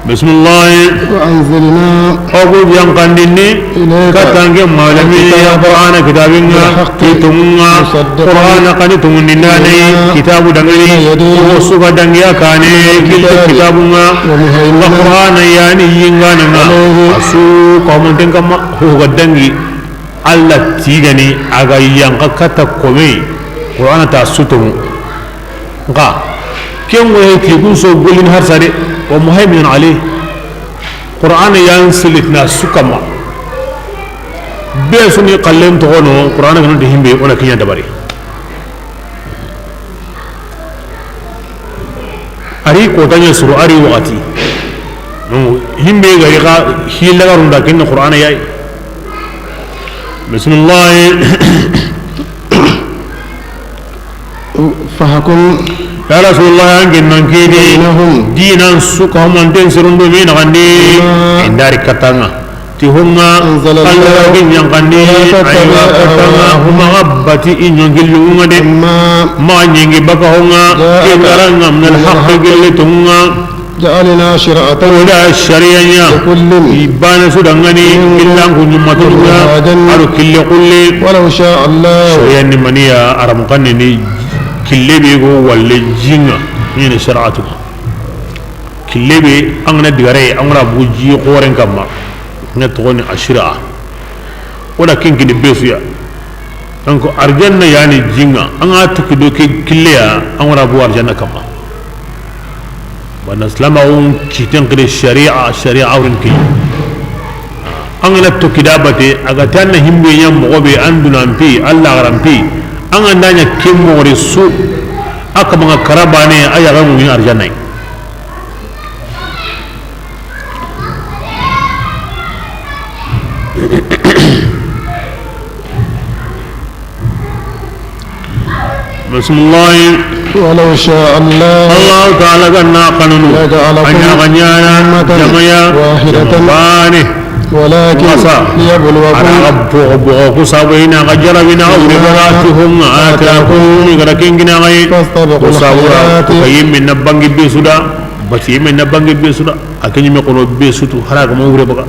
بسم الله. وأنزلنا أقول ينقلني كتانك معلمي القرآن كتابنا كتمنا قرآن قنتم لله كتاب دعني وصف دعني كاني كتابنا القرآن يعني ينغانا أسوق ومن تنكما هو دعني الله تيغني أغا ينقا كتاكومي قرآن تأسوتم نقا كم ويكيكون سوقلين هرساري ومهيمن عليه قرآن ينسلتنا سكما بيسوني قلم تغنو قرآن كنون تهم بي ولا كيان دباري أري قوتانيا سرو أري وقتي هم بي غريقا هيل لغا رندا كن قرآن ياي بسم الله. فحكم يا رسول الله أنجن نكيدي دينا سكهم أن تنسرون بمين غني إنداري كتانا تهما الله أنجن ينغني أيوا كتانا هما غبتي إن ينجلون ما ينجي بكهما إنرنا من الحق قلتهما جعلنا شرعة ولا الشريعة يبان سودانغني إلا كنجمتنا أرو كل قل ولو شاء الله شريعة منيا أرمقنني كلبي هو ولا جينا من شرعته كلبي أنا دعاري أنا بوجي قارن كما نتغني الشراء ولكن كده بيسويا أنكو أرجعنا يعني جينا أنا تكدو كليا أنا رابو أرجعنا كما بنسلم أون كتير كده الشريعة أورن كي أنا نبتو كدابتي أغتانا هم بيام مغبي أندنا أمبي الله غرامبي أنا نانيا كم مورسو أكما كراباني أيا غمو من أرجعنا بسم الله ولو شاء الله تعالى قلنا قانون أن يغنيانا جميع واحدة ولكن ليبلوكم ربك صابين غجر بنا ورباتهم آتاكم غركين جنا غي فاستبقوا كيم من نبانج بيسودا بشيم من نبانج بيسودا أكني مقولوا بيسوتو هراك موري بقى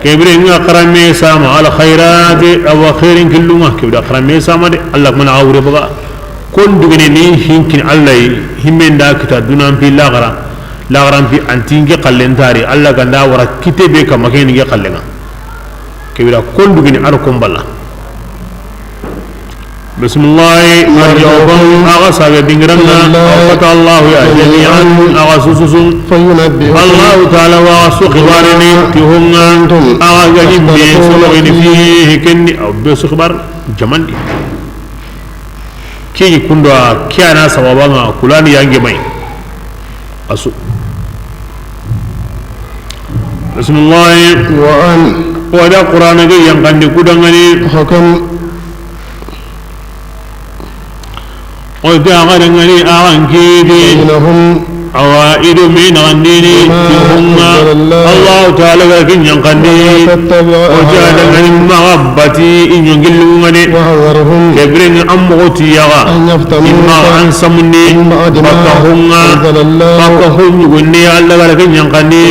كبرين أقرمي سامع على خيرات أو خير كلهم كبر أقرمي سامع الله من عوري بقى كل دغني يمكن الله همين دا كتا دونان في لاغران في انتينجي قلن تاري الله غندا ورا كتبه كما كاين قلنا كبيرا كل دغني اركم بالله بسم الله مرجوكم اغسى بدنگرنا وقت الله يا جميعا اغسوس فينبئكم الله تعالى واسق بارني تهم اغاجي بيسلغني فيه كني او بسخبر جمال كي كندوا كيانا سببا كلاني يانجي ماي اسو بسم الله وأن ودا قرآن جي ينقند كودغني حكم ودا غدغني أغنكي بينهم عوائد من غنديني الله تعالى لكن ينقندي وجعل من مغبتي إن ينقلونني وحذرهم كبرين أمغتي يغا أن يفتنوا إما عن سمني فكهم يقولني الله لكن ينقندي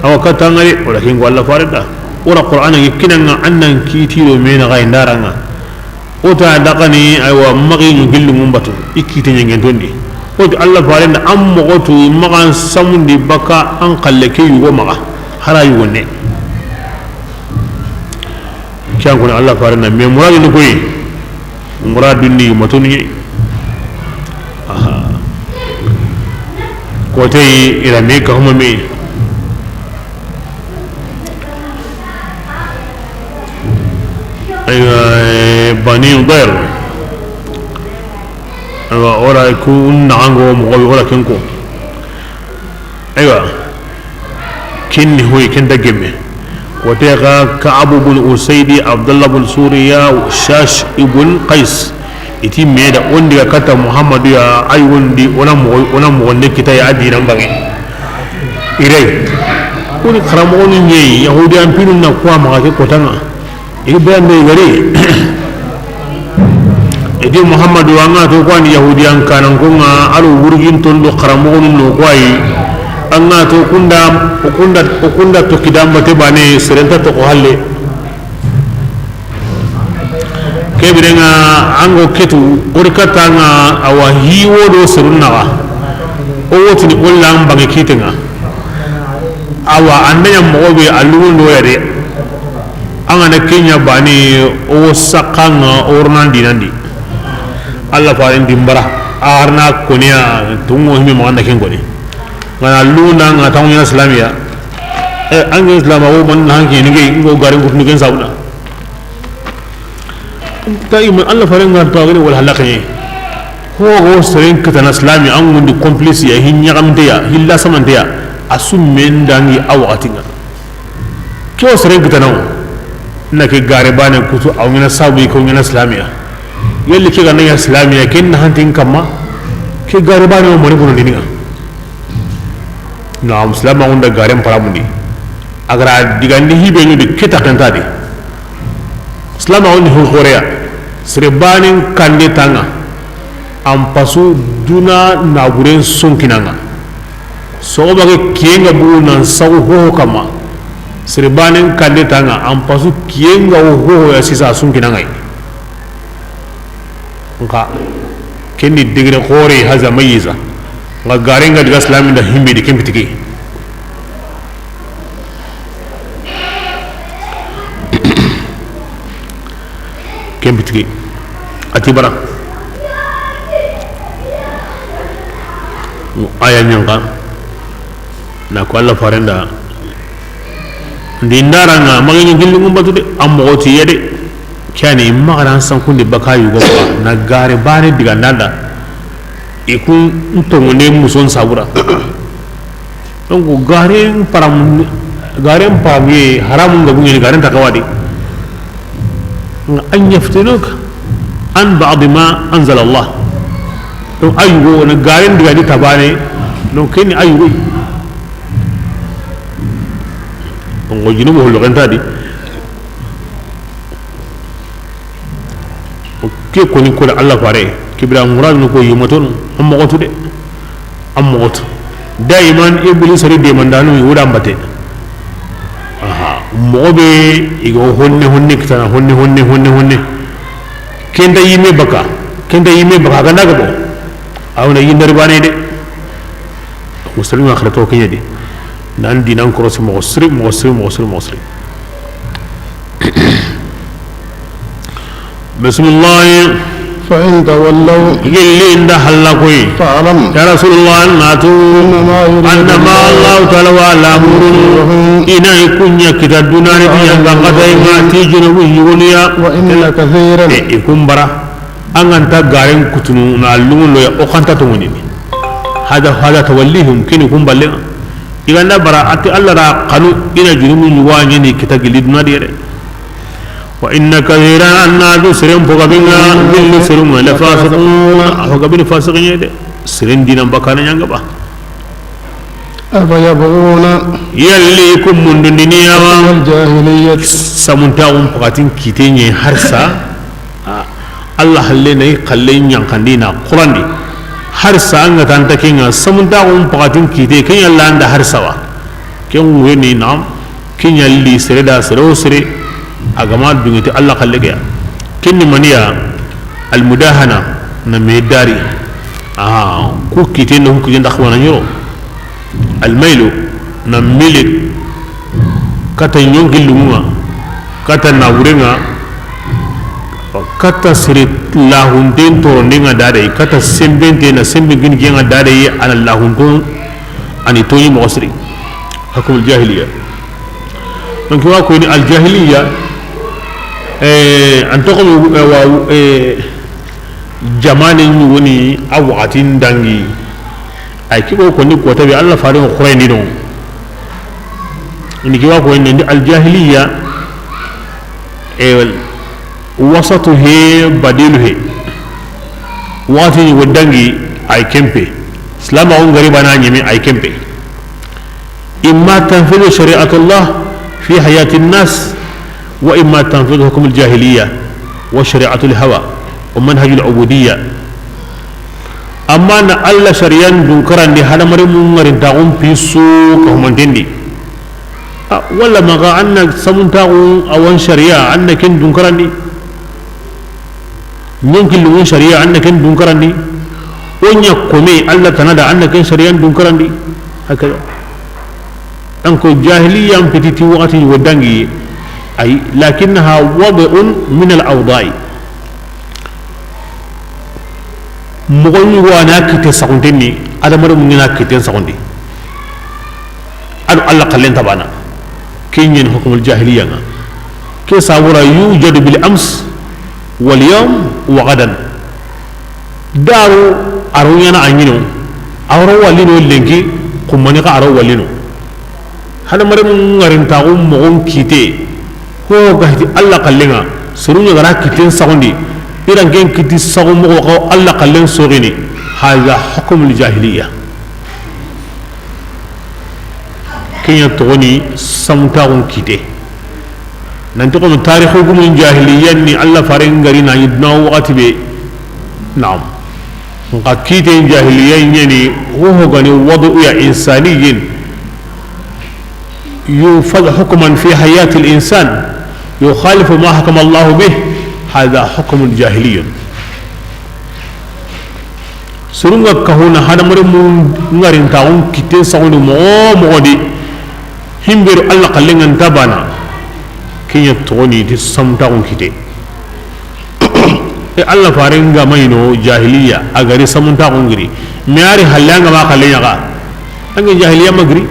أو كتنغري ولكن والله فاردا ورا القرآن يكنا أنن كيتيرو من غاين دارنا وتعدقني أيوة مغي ينقلون بطو إكيتين ينقلوني ود الله فارن أم مغتو مغان سمون دي بكا أنقلكي يومغا هرا يوني كان كون الله فارن من مراد نكوي مراد ني متوني كوتي إلى ميكا هم مي أيوة بني ضير أيوة أورا يكون نعنقو مغوي أورا كنكو أيوة كن هو كن دقمه وتيغا كعب بن أسيدي عبد الله بن سوريا وشاش ابن قيس إتي ميدا وندي كتا محمد يا أي وندي ونم وندي كتا يا أدي نمبغي إلي وني خرمون يي يهودي أمبينو نقوى مغاكي كتانا إبان دي غري edi muhammadu anga to kwani yahudiyan kanan kunga alu wurgin tondo kharamogon no kwai anga to kunda to kidamba te bane serenta to ko halle kebirenga ango ketu orkata nga awa hiwo do serunna wa o wotini ollam bangi kitenga awa andanya mobe alun do yare anga na kenya bane o sakanga ornan dinandi Allah farin dimbara arna konia tungo himi manda kengoni ngana luna ngana tawnya islamia ange islama wo man hanki ni ngi ngo garin ko ngi sauna tayum Allah farin ngar tawani wal halaqi ho seren katana islami an mundi complice ya hinya gamde ya hilla samande ya asum men dangi awatinga kyo seren katana nake gare bane kutu awina sabu ko ngina islamia yalli ke ganna islamiya ken hantin kamma ke garibani mo mari bono dininga na muslima unda garem paramundi agara digandi hibe ñu de keta kantade islama on ho korea srebani kande tanga am pasu duna na buren sonkinanga so ba ke kienga bu nan sawu ho kama srebani kande tanga am pasu kienga ho ya sisa sonkinanga nka kendi digre khore haza mayiza nga garenga diga islami da himbe di kempitiki kembitigi atibara aya nyanga na ko Allah farenda ndindaranga magini gilli ngum batude amoti yede kani magaran sankunde bakayu go na gare bane diga nanda ikun ntongone muson sabura donc garen param haram ngabungi garen takawadi an yaftinuk an ba'd ma anzala Allah donc ayugo na garen diga di tabane donc keni ayugo ngo jinu mo lo ganta di ke ko ni ko Allah fare kibra murad no ko yumaton am mogotu de am mogotu daiman iblis ri man danu yuda mbate aha mobe igo honne kitana honne kenda yime baka ganda gabo awna yindar bane de muslimu akhrato kiyedi nan dinan cross muslim bismillah فإن تولوا يلي عند حلقوي فاعلم يا رسول الله أنما الله تعالى وعلى إنا يكون يكتا دونان بيان قطعي ما تيجنوه يوليا وإن كثيرا يكون برا أنت غارين كتنو نعلمون لو يأخنت تمونين هذا توليهم كن يكون بلغ إذا برا أتي الله را قالوا إنا جنوب يوانيني كتا قليدنا ديري وإن كثيرا الناس سرهم فقبنا من سرهم لفاسقون فقبنا فاسقين يدي سرين دينا بكانا ينقبا أفيبغون يليكم من دنيا الجاهلية سمنتاهم فقاتين كيتين حرسا الله اللي يقلين ينقندينا قرآن دي حرسا أنك تنتكين سمنتاهم فقاتين كيتين كين يلا عند حرسا كين ويني نعم كين يلي سردا سرو سري agama dungiti Allah kallega kinni maniya almudahana na medari ku kitin no ku jinda khwana nyoro almailu na milik kata nyongi lunga kata nawurenga kata sirit lahundin to ndinga dade kata sembente na sembengin genga dade ana lahundun ani toyi mo sri hakum aljahiliya donc wa ko ni aljahiliya antokom jamane ni woni awatin dangi ay kibo ko ni ko tabi Allah faare ko khurayni don ni kiwa ko ni aljahiliya wasatuhu badiluhu wati ni wadangi ay kempe islam on gariba na nyimi ay kempe imma tanfidu shari'atullah fi hayatin nas وإما تنفيذ حكم الجاهلية وشريعة الهوى ومنهج العبودية أما أن الله شريان دنكران دي هذا مريم مرين تاغم بيسو كهمان دي ولا ما قا أن سمون تاغم أوان شريعة أن كن دنكران دي يمكن لون شريعة أن كن دنكران دي ونيا كومي الله تنادى أن كن شريان دنكران دي هكذا أنكو جاهلية أمبتتي وقتي ودانجي أي لكنها وضع من الأوضاع مغني وانا كتير سكوندني هذا مرة مغني كتير سكوندي أنا الله قلنا تبعنا كينين حكم الجاهلية كساورا يوجد بالأمس واليوم وغدا دارو أروينا عنينو أرو ولينو لينكي كمانيك أرو ولينو هذا مرة مغني تاعو مغن كتير ko gahti Allah kallenga surunya gara kitin sagondi iran gen kiti sago mo ko Allah kallen sogini hada hukm al jahiliya kenya toni samta on kite nan to ko tarikh hukm al jahiliya ni Allah farin gari na yidna waqti be na'am qakite jahiliya ni ho gani wadu ya insaniyin يفضل حكما في حياة الإنسان يخالف ما حكم الله به هذا حكم جاهلي سرunga kahuna hada mare mun ngarin taun kite sawni mo di himberu Allah kallengan tabana kinya toni di samtaun kite e alla farenga mayno jahiliya agari samunta ngiri miari halanga ma khalenya ga ange jahiliya magri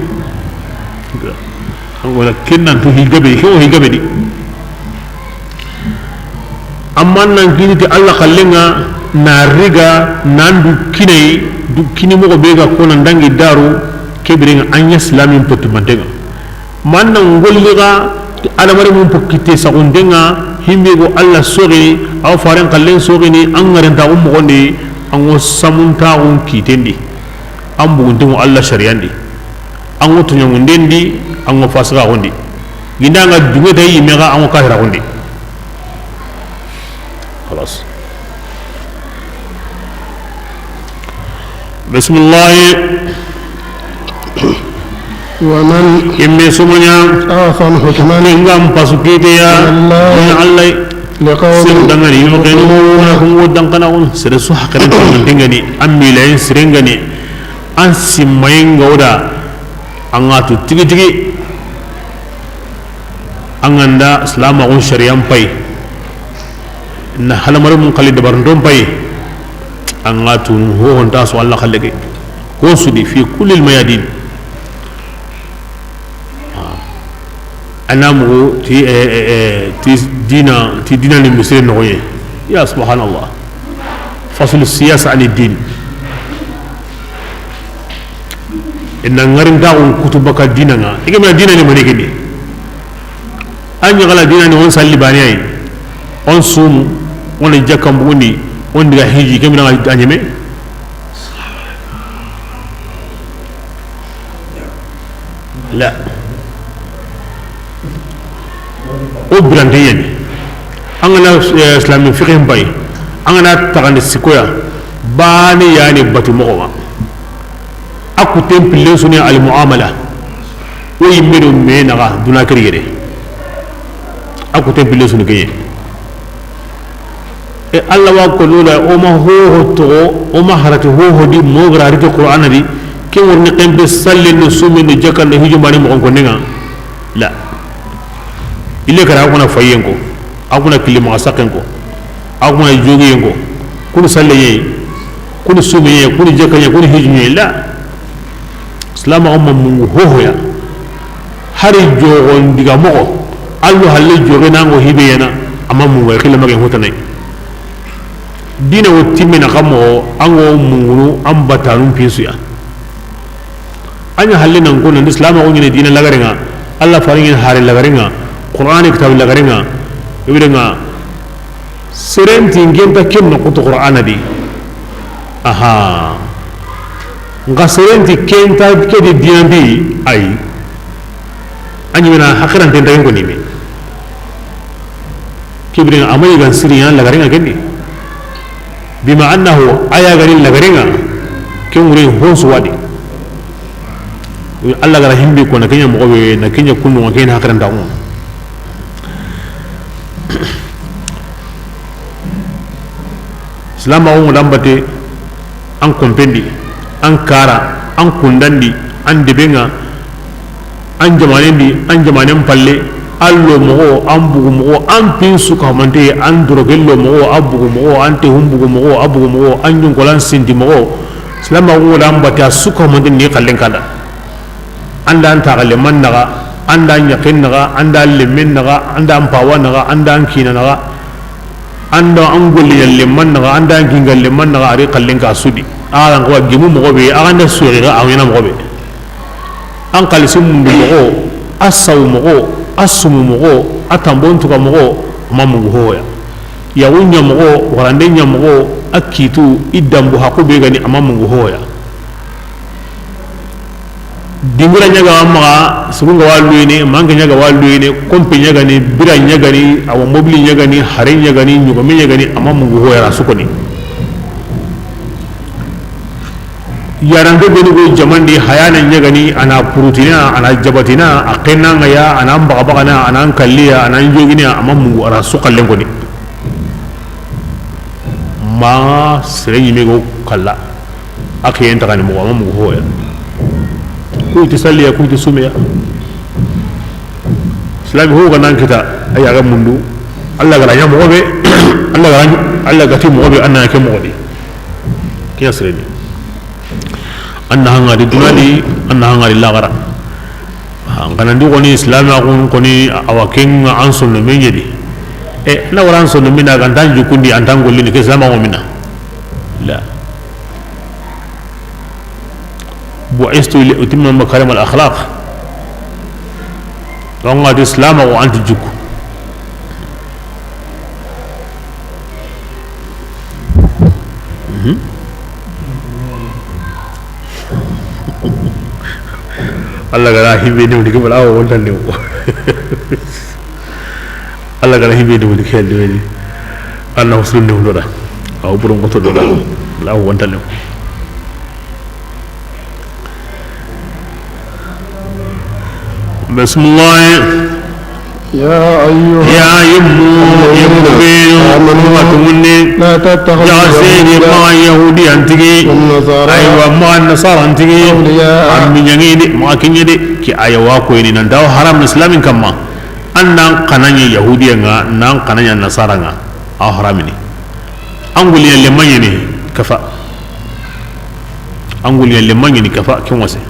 wala kinnan to higabe ko higabe di amma nan gini ti alla khallenga na riga nandu kinai du kini mo bega ko nan dangi daru kebiringa anya islamin potu mandenga man nan golliga ala mari mun pokite sagundenga himbe go alla sori aw faran kallen sori ni an garanta mo gonde an wo samunta on kitendi an buguntu alla shari'andi an wo tunyangundendi an wo fasga gondi gindanga dunga dai mega an wo kahira gondi خلاص بسم الله ومن إمي سمنا أحسن حكما إنغام بسكيتيا من الله لقوم سردنغني يوقنون هم ودنقنون سرسو حقرن تنغني أمي لين سرنغني أن سمين غودا أنغاتو تيجي تيجي أنغاندا سلام أغن شريان باي na halamar mun kalli dabarun don bai an gatu ho honta su Allah khallake ko su di fi kullil mayadin anamu ti dina ni muslim no ye ya subhanallah fasl siyasa an din inna ngarin da on kutubaka dina nga igama dina ni mane gidi an yagala dina ni on salli bani ay on sumu on jakam bundi on diga hiji kemina anyeme la o brande yen angana islamic fiqh bay angana tagandi sikoya bani yani batu mowa aku temple suni al muamala o yimedo menaga duna kiriyede aku temple suni keye e alla wa ko lula o ma ho to o ma harati ho di mo grari to qur'an di ke wonni qembe sallin sumi ni jakan de hijo mari mo ko nenga la ile kara ko na fayen ko akuna kilima saken ko akuna jogi ko kun salle ye kun sumi ye kun jakan ye kun hijo ye la islam umma mu ho ya hari jogon diga mo allo halle joge nango hibe yana amma mu wa khilama ke hotanai dina wo timmina kamo ango munguru am batanum pisuya anya halle nan ko nan islam ko ne dina lagarenga allah faringin hare lagarenga qur'ani kitab lagarenga yubirenga serenti ngenta kenno ko to qur'ana di aha nga serenti kenta ke di dina bi ay anyi na hakran ten ko ni me kibirenga amay gan siriyan lagarenga kenni بما أنه آية غريب لغرينا كم غريب هو سوادي الله غرا هم بيكون نكينيا مغوي نكينيا كنو نكينيا هكذا داون سلام أقوم لامبتي أن كومبندي أن كارا أن كونداندي أن دبينا أن جمانيندي أن جمانين بالي allo mo ambugo mo ampin suka mante androgello mo abugo mo ante humbugo mo abugo mo anjun kolan sindi mo selama wo lambata suka mante ni kallen kala anda anta galle mannaga anda nyakin naga anda lemen naga anda ampawa naga anda ankina naga anda angoli yalle mannaga anda kingal le mannaga ari kallen ka sudi ala ko gimu mo be anda suuri ga awina mo be an kalsim mundu mo asaw mo asumu mogo atambon tuka mogo mamungu hoya ya wunya mogo warandenya mogo akitu idambu hakube gani amamungu hoya dingura nyaga amaga sugunga waluine manga nyaga waluine kompe nyaga ni bira nyaga ni awa mobili nyaga ni hare nyaga ni nyugame nyaga ni amamungu hoya rasukoni yarange benugo jamandi hayana nyagani ana purutina ana jabatina akenna ngaya ana mbagabagana ana kalliya ana njogina amamu ara sukallen goni ma serenyi mego kala akyen tagani mo amamu hoya ku tisalliya ku tisumiya islam ho ganan kita ayaga mundu Allah gara nya mo be Allah gati mo be anna ke mo di kiya sireni anna hanga di dunadi anna hanga di lagara ngana ndi ko ni islam ko ni awaken an sunno men yedi e na waran sunno mina kan tan jukundi an tan golli ni ke islam ko mina la bu'istu li utimma makarim al akhlaq ronga di islam ko anti jukku Allah gara himbe ni wudi bala o wontan ni Allah gara himbe ni wudi kelde wadi Allah usulni wonda aw buron goto do la o wontan ni bismillah يا أيها يمني لا تتخذوا جاسين مع يهودي أنتجي أيوة مع النصارى أنتجي أمي يجيني ما كنيدي كي أيوة كويني ننداو حرام الإسلام كما أن قناني يهودي نان قناني النصارى أو حرامني أنقول يا لمن يني كفا أنقول يا لمن يني كفا كم وسه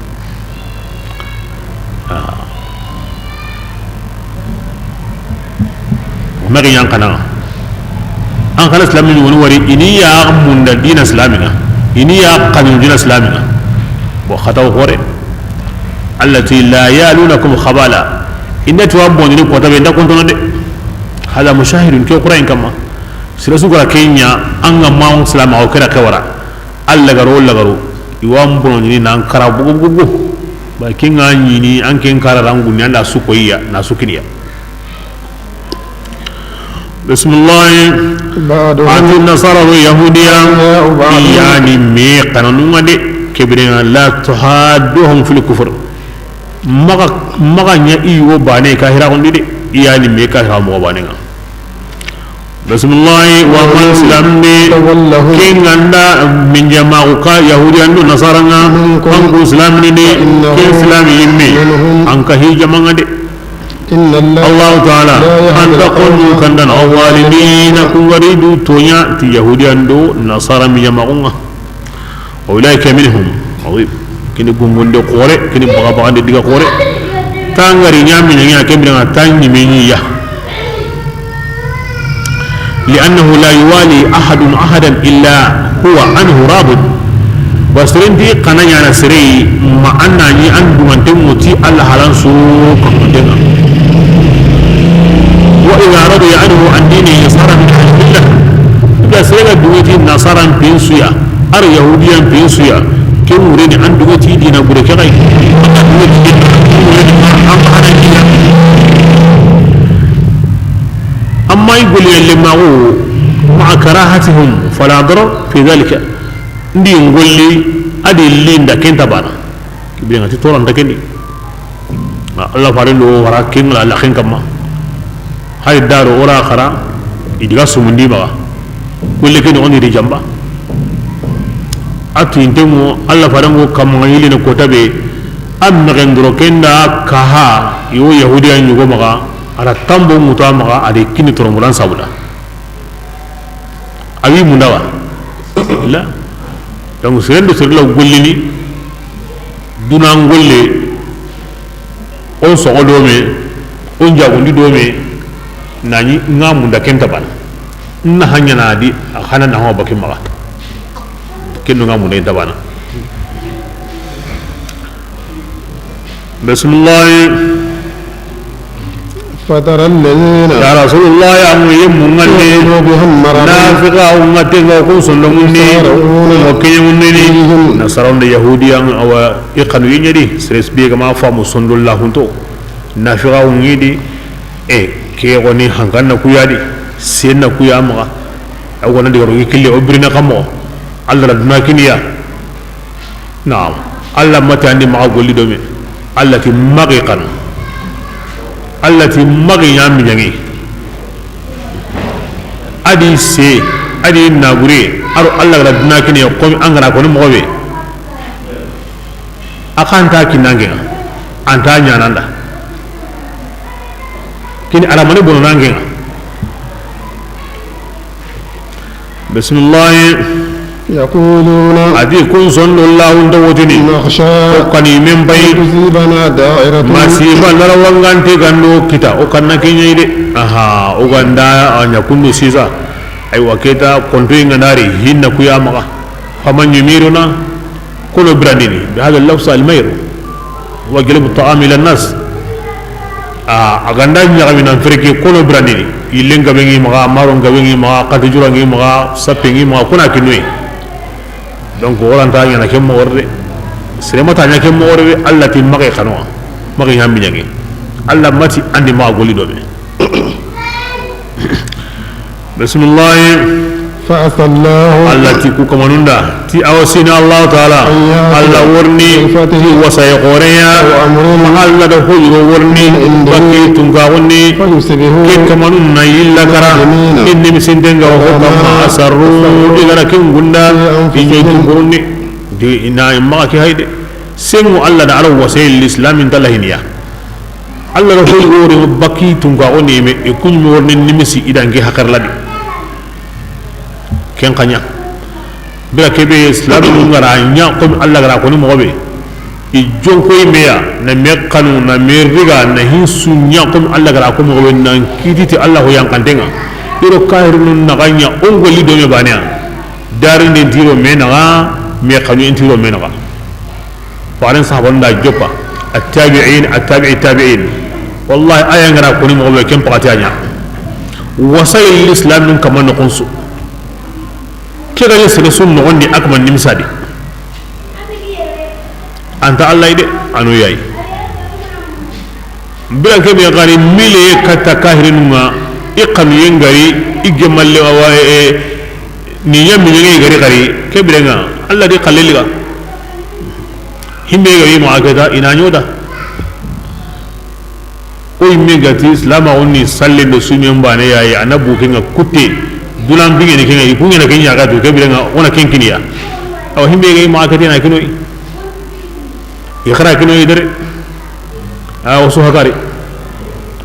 mari yang kana an kana islamin woni wari ini ya munda dina islamina ini ya qanun dina islamina bo khataw hore allati la yalunakum khabala inna tuwabbo ni ko tabe nda kontono de hada mushahidun ke qur'an kama sira su gara kenya an ga ma islam o kira kawara alla garo iwam bono ni nan kara bugu ba kinga ni an ken kara rangu ni anda su koyiya na su kiniya بسم الله عن النصارى واليهودية يعني ميقنا نمدي كبرنا لا تحادهم في الكفر مغا نيئي وباني كاهرا قندي يعني ميقا هرا مغباني بسم الله ومن سلامني كين غندا من جماعك يهودية نصارى أنكو سلامني كين سلامي يمي أنك هي جماعة الله تعالى أن تقولوا كندن الظالمين كنغريدو تونيا تي يهوديان دو نصارى مجمعون أولئك منهم عظيم كني بومون دو قوري كني بغا دي ديغا قوري تانغري نيامي نيا كمبرنا تاني مينيا لأنه لا يوالي أحد أحدا إلا هو عنه رابط بسرين دي قنايا نسري ما أنا ني أندو من تموتي الله هلان سوق كمدنا وإذا رضي عنه عن دينه صار من أهل الله إذا سيغا دوتي نصارى بينسويا أر يهوديا بينسويا كم مريد عن دوتي دينا بركغي أما يقول اللي معه مع كراهتهم فلا ضرر في ذلك ndi ngolli adi linda kenta bana kibiri ngati toran takeni Allah farilo wara king la khin kama hay daro ora khara idiga sumundi ba kulle keni oni di jamba atu intemu Allah farango kama yili ne kotabe am ngendro kenda kaha yo yahudiya nyugo maga ara tambo mutama ade kini toromulan sabula abi mundawa la donc serendo serla gollini duna ngolle on so odome on jagondi dome nani ngamu da kenta ban na hanya na di khana na ho bakin maga kendo ngamu da tabana bismillah فترى الذين يا رسول الله يا مهم نافقا أمتك وكن سلموني وكيموني نصرون اليهودية أو إقنوا ينجدي سرس بيك ما فهم سند الله هنتو نافقا أميدي كي غني هنغان نكويادي سين نكويا مغا أو ندي غروي كلي أبرنا كمو الله ردنا كنيا نعم الله متى عندي معه قولي دومي التي مغيقا التي مغي يامي جاني ادي سي ادي ناغوري ارو الله ردنا كني يقوم انغرا كون مغوي اكانتا كينانغي انتا نياناندا كني على مني بونو نانغي bismillah يقولون adi kun son Allah unda wotini نخشى okani men bay تصيبنا دائرة masiba larawangante gando kita okanna kenyide aha oganda anya kundu sisa ay waketa konto ngandari hinna kuya maka faman yumiruna kullu brandini bihadha al-lafz al-mayr wa jalb at-ta'am ila an-nas aganda nyagami nan freki kullu brandini ilenga bengi maka maron gabengi maka katujura ngi maka sapingi maka kuna kinwe donc woran ta nyana kem morde sirema ta nyana kem morde Allah ti magi khanwa magi hambi nyagi Allah mati andi ma goli dobe bismillah فعسى الله Allah ti ku kamanunda ti awsina Allah taala Allah warni ti wasay qoreya Allah da hoyo warni bakki tunga wonni فيصبحوا ke kamanunna illa kara inni misindenga wa kama asarru igara kin gunda fi jeytun gonni di ina ma ki hayde semu Allah da aro wasay islam in talahiniya Allah da hoyo wori bakki tunga wonni me e kunyu warni nimisi idangi hakarladi ken kanya bira kebe islam ngara nya ko Allah gara ko ni mo be i jonko meya na me kanu na me riga na hinsu nya ko Allah gara ko mo be nan kiditi Allah ho yang kandenga iro kairun na ganya ongoli do me bania darin de tiro me na me kanu intiro me na faran sahabon da joppa at-tabi'in at-tabi'in wallahi ayan gara ko ni mo be ken pakati anya wasayil islam nun kaman no konsu kega ye sere sun nogon di akman nimsadi anta Allah ide anu yayi bilan ke be gari mile kata kahirin ma iqam yengari igemalle wa ni yammi ngi gari ke bilenga Allah di qalliga himbe gari ma akada ina nyoda o imme gati islam onni sallen do sumen bane yayi anabu kenga kutte dulan binge ne kenga ipunge na kenya ga to ke bilenga ona kenkiniya aw himbe gay ma akati na kino yi khara kino idere aw so hagari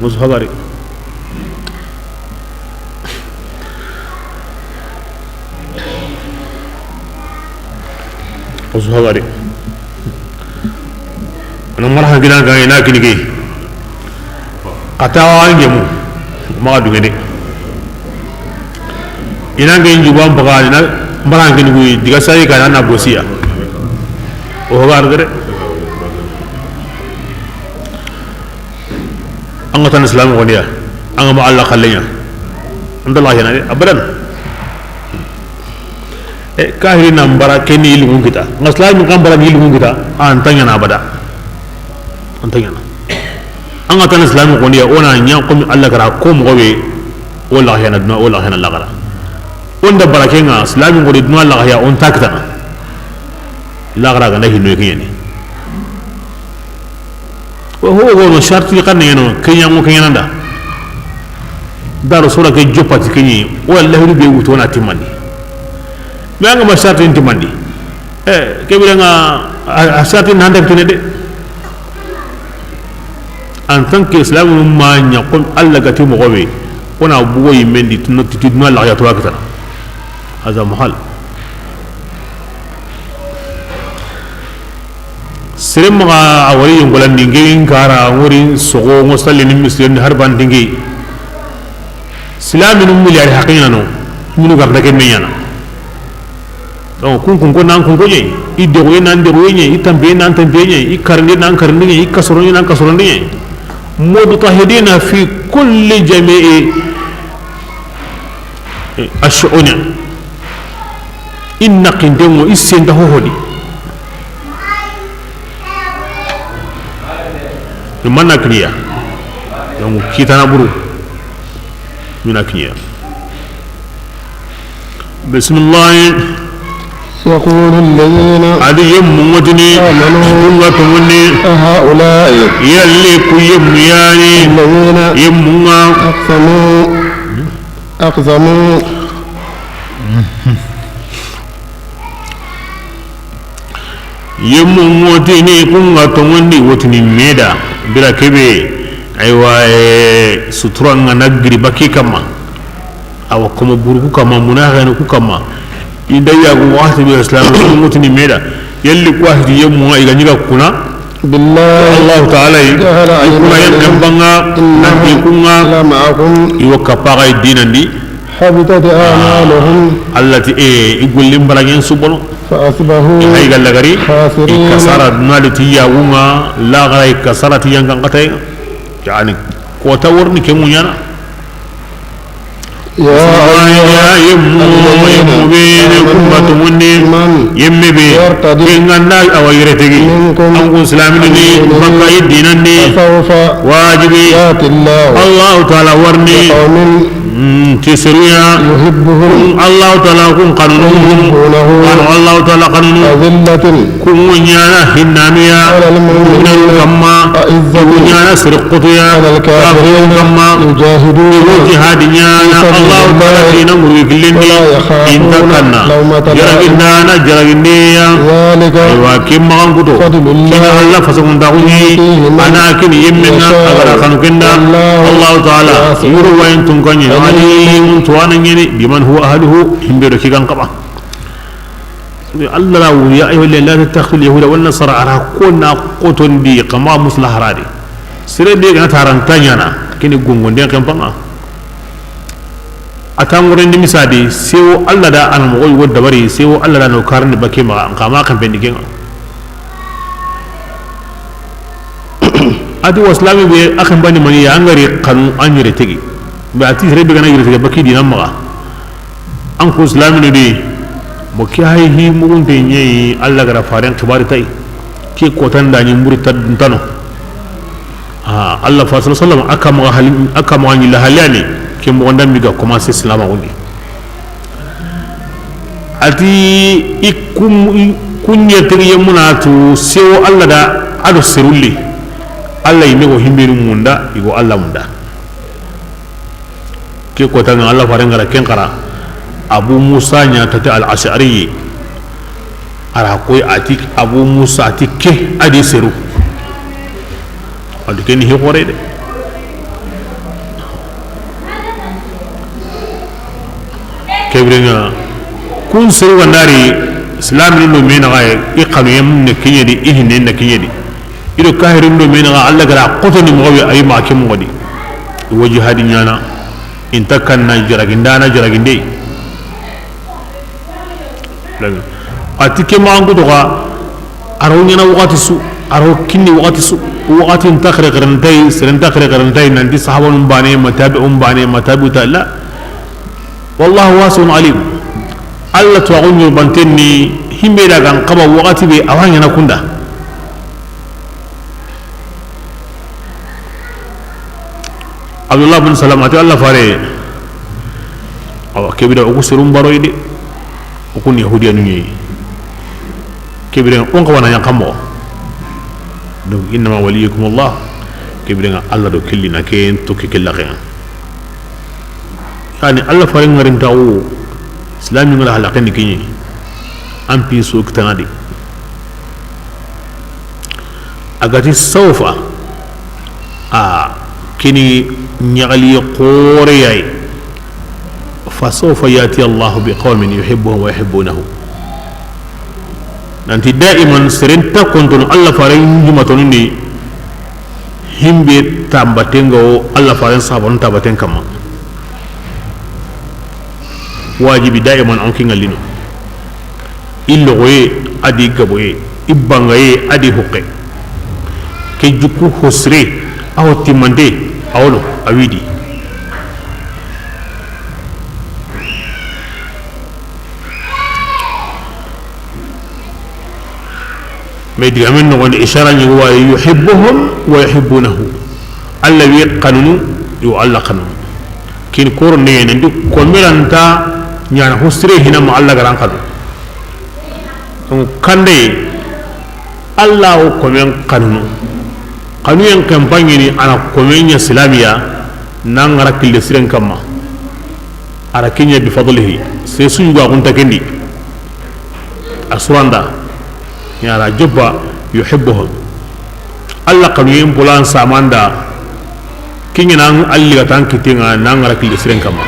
musu hagari musu hagari ana marha gidan ga ina kini ge atawa ngemu ma dugene ina ga inji bam baga ina maran gini gui diga sai ka na bosiya o gar gare an tan islam goniya an ma Allah khallenya andallah yana abadan e kahiri nambara keni ilmu kita ngaslam kan bara ilmu kita an tanya na abada an tanya an tan islam goniya ona nya ko Allah gara ko mo be wallahi yana duna wallahi yana Allah gara onda barakenga islami ngori duna Allah ya on takta la gara ga nahi no kiyani wa huwa go sharti kan yeno kenya mo kenya nda daro sura ke jopati kenyi wallahi be wuto na timani me anga ma sharti timani ke bi nga sharti nanda tune de en tant que islamu ma nya ko Allah ga timo gobe ona buwoy mendi tunati duna Allah ya to akta هذا محل سرم أولي يقولون دينجين كارا أمورين سقو مستلين مسلمين هربان دينجي سلام من مليار حقيقة نو منو كذا كمية نا كون نان كون كوني إدعوه نان دعوه إتنبيه نان تنبيه إكرني نان كرني إكسرني نان كسرني مضطهدين في كل جميع الشؤون inna qindemo isenda hohodi manna kniya donc kitana buru mina kniya bismillah يقول الذين adi yemmu wajni ngatu munni هؤلاء yalli ku yemmu yani الذين yemmu أقسموا yemmu motini kunga tongondi wotini meda bira kebe aywa sutura nga nagri baki kama aw kuma burku kama munafiqan ku kama inda ya go wahti bi islam mutuni meda yalli ko wahti yemu ay ga kuna بالله الله تعالى يكون ينبغى نبيكم يوكفى الدين دي حبطت أعمالهم التي يقول لهم بلاجين سبحانه فأصبحوا هاي قال لغري كسرت نالتي يوما لا غير كسرت ينقن قتاي يعني كوتورني كمونيانا يا يمو بينكم بتمني يمبي كنا أو يرتقي أنكم سلامين مكة يدينني واجبي الله تعالى ورني تسريا الله تعالى كن قانونهم الله تعالى قانونه كن ونيانا هناميا كما ونيانا سرقتيا كما جهاديا الله تعالى فينا مريكلني إن تكنا جرغنا جرغنيا وكم مغنقضو كنا الله فسكن دعوني أنا كن يمنا أغرى خنقنا الله تعالى يروى إنتم كنين عليم توانا يني بمن هو أهله هم بيركي كان قبع الله يا أيها الذين لا تتخذوا اليهود والنصارى على كنا قطن دي قما مصلح رادي سيري دي كانت هارنتانيانا كني قنقون دي كان بنا أتامورين دي مسادي سيو الله دا أنا مغوي ود دبري سيو الله دا نوكارن بكي ما قاما كان بين دي أدي واسلامي بي أخن بني مني أنغري قانون أنجري تيجي بأتي سربي كنا يرتجى بكي دينا مغا أنكو إسلامي ندي مكي هاي هي مغن تيني الله غرا فارين كبار تاي كي قوتان داني مريد تنتانو الله فاصل صلى الله عليه وسلم أكا مغاني لحالياني كي مغن دان ميغا كما سي إسلام أغني أتي إكم كن يتري يمناتو سيو الله دا أدو سرولي الله يميغو همبيرو مندا يغو الله مندا ke kota ng Allah faran gara ken kara Abu Musa nya tata al-Ash'ari ara koy atik Abu Musa atike adi seru adi ken hi hore de kebrenga kun seru gandari islam ni no mena ga iqanu yam ne kinyedi ihne ne kinyedi ido kahirin do mena ga Allah gara qoto ni mo wi ay ma ke mo di wo jihadi nyana inta kanna jaragindana jaraginde atike mangu doga aro nyana wakati su aro kinni wakati su wakati intakhre qarantay sirin takhre qarantay nandi sahabun bane matabi ta la wallahu wasi'un alim alla tu'unyu bantenni himbe daga qaba wakati be awanya na kunda Abdullah bin Salam ati Allah fare awa kebida oku serum baroide okun yahudiya nunyi kebida on ko wana yakamo donc inma waliyukum Allah kebida Allah do killina ken to killa ken yani Allah fare ngarin tawo islami ngala halaqen kinyi ampi su ktanadi agati sawfa kini نغلي قورياي فسوف ياتي الله بقوم يحبهم ويحبونه انت دائما سرنتا كنتم الله فارين جمتوني himbe tambatengo Allah faran sabon tabaten kama wajibi daiman an kin alino illo goye adi gaboye ibangaye adi hokke ke jukku hosre aw timande awlo awidi ميدي أمين نقول إشارة هو يحبهم ويحبونه الذي قانون يعلق قانون كين كورن نيندو كمل أنت يعني هستري هنا معلق عن قانون كندي الله كمل قانون قانون yang kampanye ni anak komennya Islamia nang rakil desiren kama arakinya bifadlihi sesu juga kunta kendi aswanda يا جبا يحبهم الله قانون بولان ساماندا كيني نان اللي غتان كيتينا نان راكي لسرين كما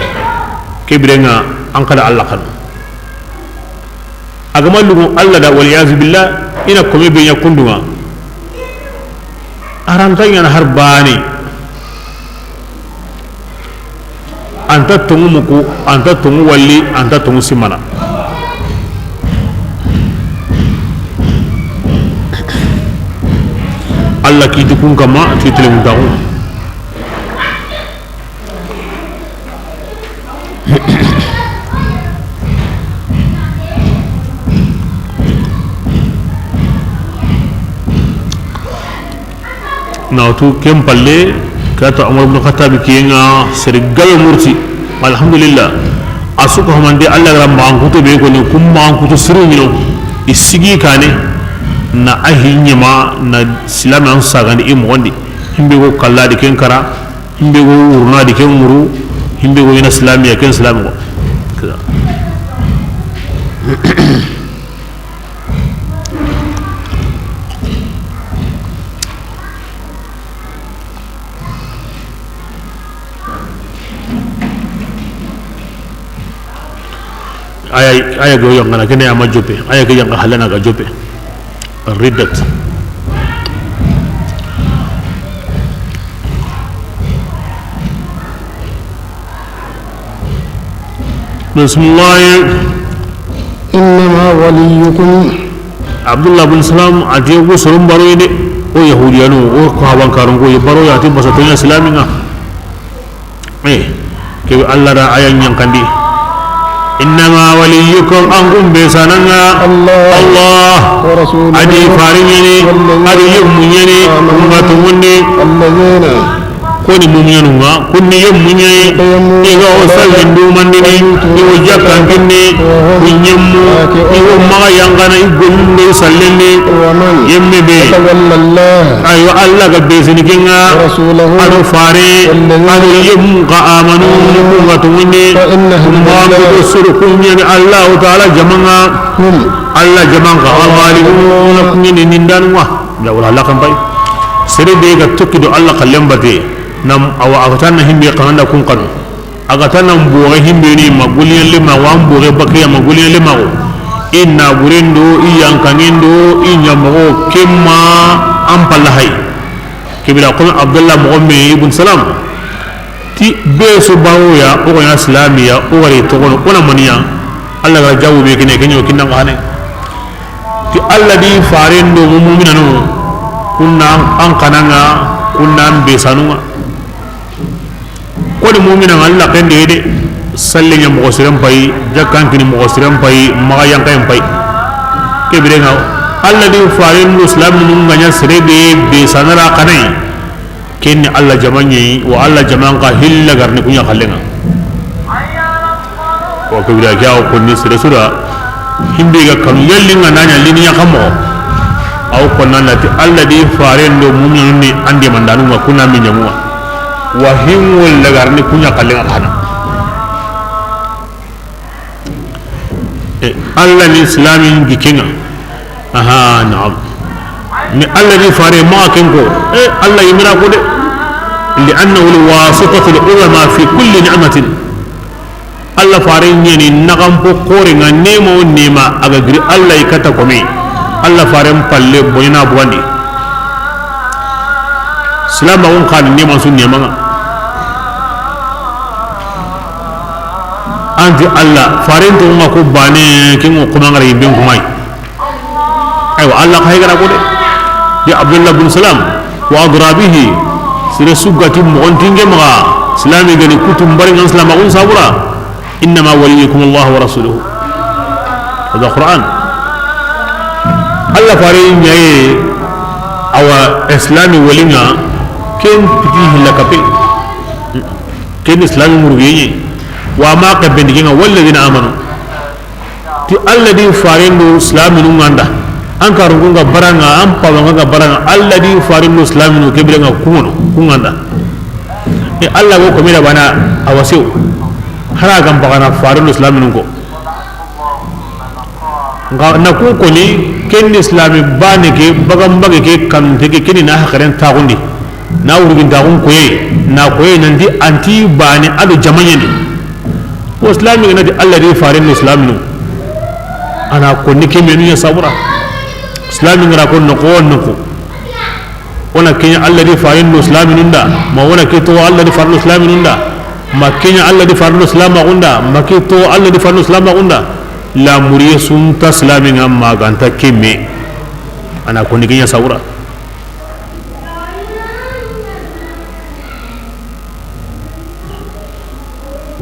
kebirenga an kada Allah kan agama lugu Allah da wal yaz billah ina kome be nya kundunga aranta yana harbani anta tungu muku anta tungu walli anta tungu simana Allah ki dukun kama title mutahu nautu kem palle kata Umar bin Khattab kiyenga sergal murti alhamdulillah asuka hamande Allah ram banguto be ko ni kum banguto siru nyino isigi kane na ahinyama na silaman sagandi imondi himbe ko kalladi ken kara himbe ko urna di ken muru himbe ko ina islamiya ken islam ko aya go yang kana kene ama jope aya ke yang halana ga jope riddat bismillah innama waliyukum Abdullah bin Salam ati go sorum baro ide o yahudiyanu o ko haban karun go baro ya tin basatonya islaminga ke Allah ra ayan yang kandi إنما وليكم أنكم بسننا الله ورسوله أدي فارنيني أدي يمنيني أمتمني الذين كوني مؤمنون كوني يمني إذا أسلم دومني إذا جاكن كني يمو إذا ما يانغنا يقول يسلمني يمي بي أيوة الله كبيسني كنا أنا فاري أنا يم كآمنوا أمتمني ما بيسر كوني الله تعالى جمعنا الله جمعنا الغالبون كوني نندانوا لا ولا الله كم باي سري بيجا تكيدو الله كلام بتي nam awa agatan himbe kananda kun kanu agatan mbuore himbe ni maguliyan lema wa mbuore bakiya maguliyan lema ko inna burendo iyankanindo inyamago kemma ampalahay kibira kun Abdullah Muhammad ibn Salam ti beso bawoya o ya islamiya o wari to kono ona maniya Allah ga jawu be kine kenyo kinna ngane ti Allah di farendo mu'minanu kunna an kananga kunna besanuma kodi mu'mina Allah kan de sallinya mo siram pai jakkan kini mo siram pai ma yang kan pai ke birenga Allah di farin muslim mun ganya serebe be sanara kanai ken Allah jamanyi wa Allah jaman ka hilla garni kunya kallenga ko ke bira kya ko ni sura himbe ga kan yallinga nanya liniya kamo aw ko nanati Allah di farin do mu'min ni ande mandanu ma kuna min nyamuwa wahimul lagarni kunya kallenga kana Allah ni islamin gikinga aha na'am ni Allah ni fare ma kenko Allah yimira ko de li'annahu alwasitatu lilulama fi kulli ni'matin Allah fare nyeni nagam po kore nga nemo nema aga gri Allah ikata kome Allah fare palle boyna buwandi silama won kan nema sun nema anti Allah farin to ma ko bane kin ko kuma ngare bin kumai aywa Allah kay gara ko de ya Abdullah bin Salam wa agrabihi sire sugati mo on tinge ma islami gani kutum bari ngan islam on sabura inma waliyukum Allah wa rasuluhu hada Quran Allah farin yayi awa islami walinga ken pitihi lakape ken islami murgiyi wa ma qabendiga walladina amanu ti alladhi farindu islaminu nganda an karunga baranga am pawanga baranga alladhi farindu islaminu kebirenga kumono kunganda e Allah go komira bana awasiu hara gam bagana farindu islaminu ko na ku ko ni ken islami bane ke bagam bage ke kan tege ken na hakaren tagundi na urugin tagun ko na ko nan di anti bane ado jamanyeni islami ngati Allah di farin islami no ana ko ni kemi ni sabura islami ngara ko no ko wana kenya Allah di farin islami nunda ma wana ke to Allah di farin islami nunda ma kenya Allah di farin islami nunda ma ke to Allah di farin islami nunda la muriye sunta islami ngamma ganta kemi ana ko ni kenya sabura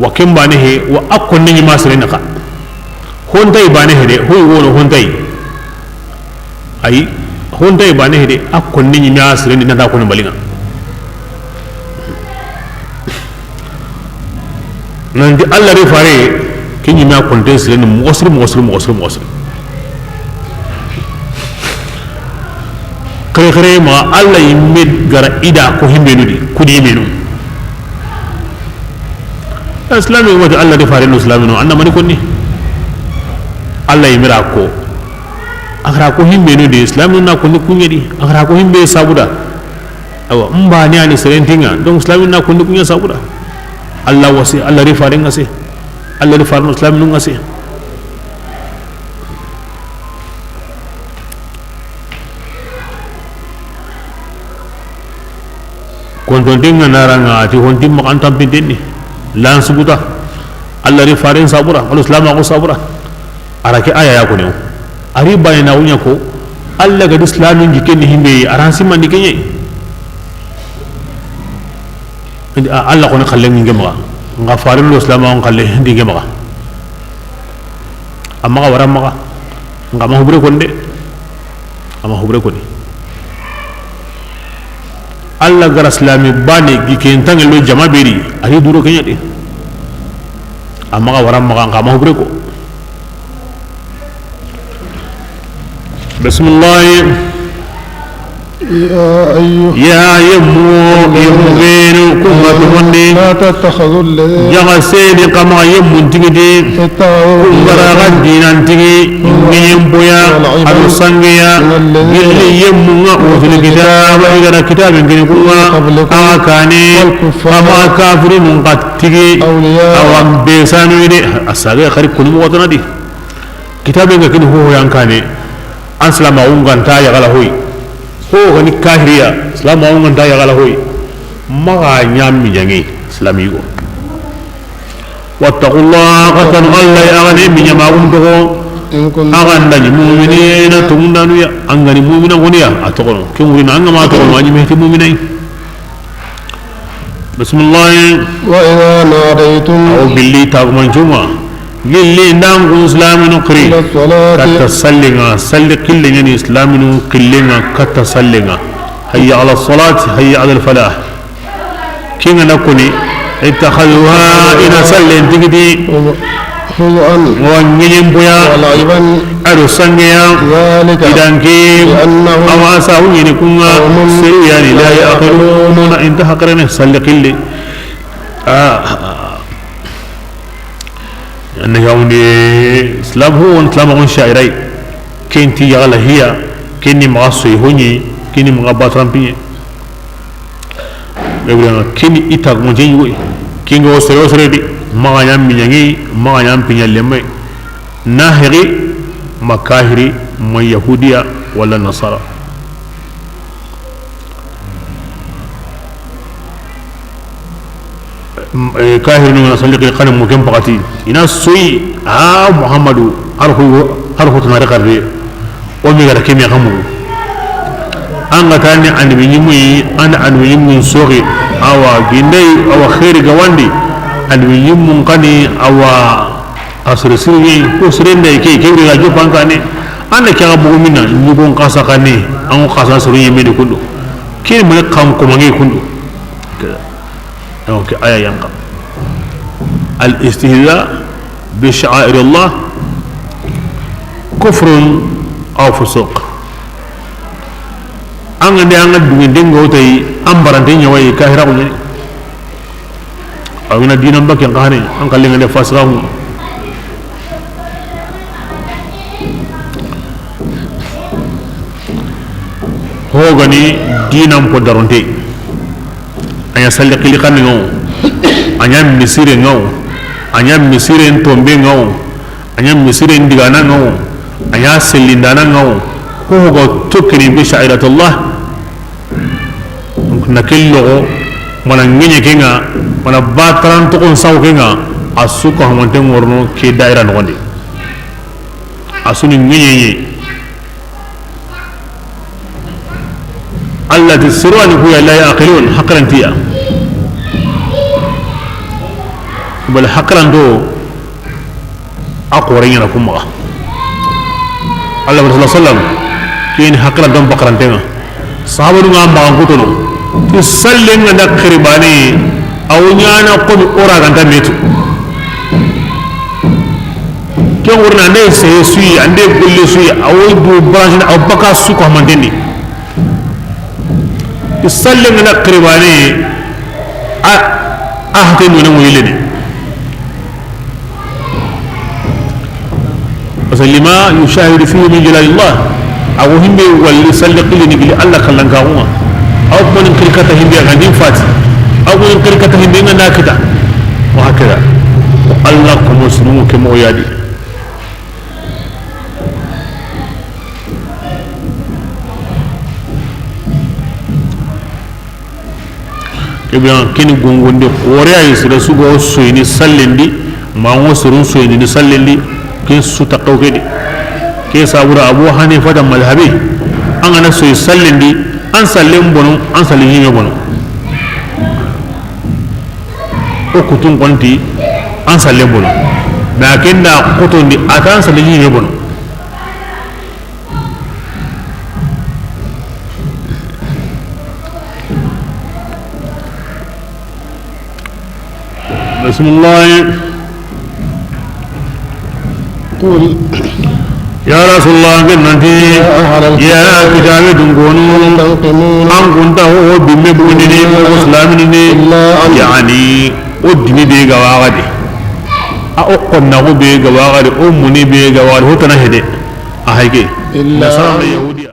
wa kin bane he wa akon ni masire naka hontai bane he de hoy wono hontai ai hontai bane he de akon ni masire ni nada ko no balinga nan di Allah re fare kin yi ma konte sire ni muslim kare ma Allah yimme gara ida ko himbe nudi kudi menu islami wata Allah di farin islami no anna mani konni Allah yimira ko akara ko himbe no di islami na konni kunyedi akara ko himbe sabuda awa mba ni ani serentinga donc islami na konni kunya sabuda Allah wasi Allah di farin ngase Allah di farin islami no ngase kontontinga naranga ati hontim makantam pindeni lan subuta Allah ri farin sabura wal islam ko sabura arake aya ya ko ne ari bayina wunya ko Allah ga islamin jike ni himbe aransi man dikenye Allah ko ne khallen ngema nga farin lo islam on khalle ndi ngema amma ga waram ma nga ma hubre ko nde amma hubre ko ni Allah gar islami bane giken tangelo jama beri ari duro kenya de amma ga waram ma ga ma hubre ko bismillah ya yemu yemenu kuma tumonde لا تتخذوا الذين jaga sedi kama yemu tingidi kumbara gadinan tigi ngiyem boya adu sangiya gilli yemu nga utul kitab igana kitab ngini kuma akane kama kafirin ngatigi awam besanu ide asaga khari kunu watana di kitab ngakini ho yankane anslama unganta ya gala hoy ho gani kahiriya islama unganta ya gala hoy maga nyammi jangi islamigo wattaqullah qatan alla yaghni min yamagum to aganda ni mu'minina tumundanu ya angani mu'mina goniya atokono kemurina anga ma to wani mehti mu'minai bismillah wa idha nadaytum aw billi tagman juma gilli ndam islaminu qri katta sallinga salli qillinga ni islaminu qillinga katta sallinga hayya ala salati hayya ala al falah kinga nakuni اتخذوها إن سلين تجدي وانجيم بيا أرسلنيا إذا كيم أو أساوي يكون سريان لا يأكلون انتهى قرنه سلق اللي أن يوم إسلام هو إسلام هو شاعري كنتي يغلى هي كني مغصي هوني كني مغبات رامبي kini ita mo jeyi kingo sere di ma nyam minyangi ma nyam pinyaleme nahiri makahiri ma yahudiya wala nasara kahiri no nasali qanam mo kem pakati ina suyi muhammadu arhu tanare karre o mi gara kemi xamu anga tani anbi nyimui ana anbi nyimun sori awa gindai awa khairi gawandi anbi nyimun kani awa asrisiri ko sirende ke kebri ga jopankane anda kya bugu minna nyugon kasa kane an kasa suru yemi de kundu kini mun kam ko mangi kundu donc aya yanka al istihza bi sha'air Allah kufrun aw fusuq anga de anga dungi dengo tay ambarante nyawai kahira ko nyani awina dinam bakke ngane an kallinga de fasrahu ho gani dinam ko daronte aya salli qili kan ngaw anya misire ngaw anya misiren tombe ngawo anya misiren digana ngawo anya selindana ngawo ko go tukri bi sha'iratullah nakillo mana ngenye kenga mana batran to kon saw kenga asuko hamonte ngorno ke daira no ndi asuni ngenye التي السروان هو لا يعقلون حقرا فيها بل حقرا دو أقورين لكم الله صلى الله عليه وسلم كين حقرا دم بقرا تيما صحابة نعم بقرا كتنو تسلم لنا قرباني أو نانا قد أورا غانتا ميتو كي ورنا ندي سيسوي ندي بولي سوي أو دو برانشن أو بقى سوكو همانتيني يسلم لنا قرباني أهتم من ويلني بس لما يشاهد فيه من جلال الله أو هم واللي سلق لي نقول الله خلنا كهوما أو من كركته هم بيعندين فاتي أو من كركته هم بيعنا ناكدا وهكذا الله كمسلم كمويادي ibyan kini gongonde ore ay sira sugo soyni sallendi ma ngo surun soyni ni sallendi ke su taqawkedi ke sabura abu hanifa da madhhabi an ana soy sallendi an sallem bono an sallin yime bono o kutun konti an sallem bono ma kenda kotondi atan sallin yime bono بسم الله قل يا رسول الله قلنتي يا كتاب دنقونو أن كنت هو بمبنني ومسلمني يعني ودني بيغا واغدي أقنا هو بيغا واغدي أمني بيغا واغدي هو تنهدي أهيكي نصران يهودي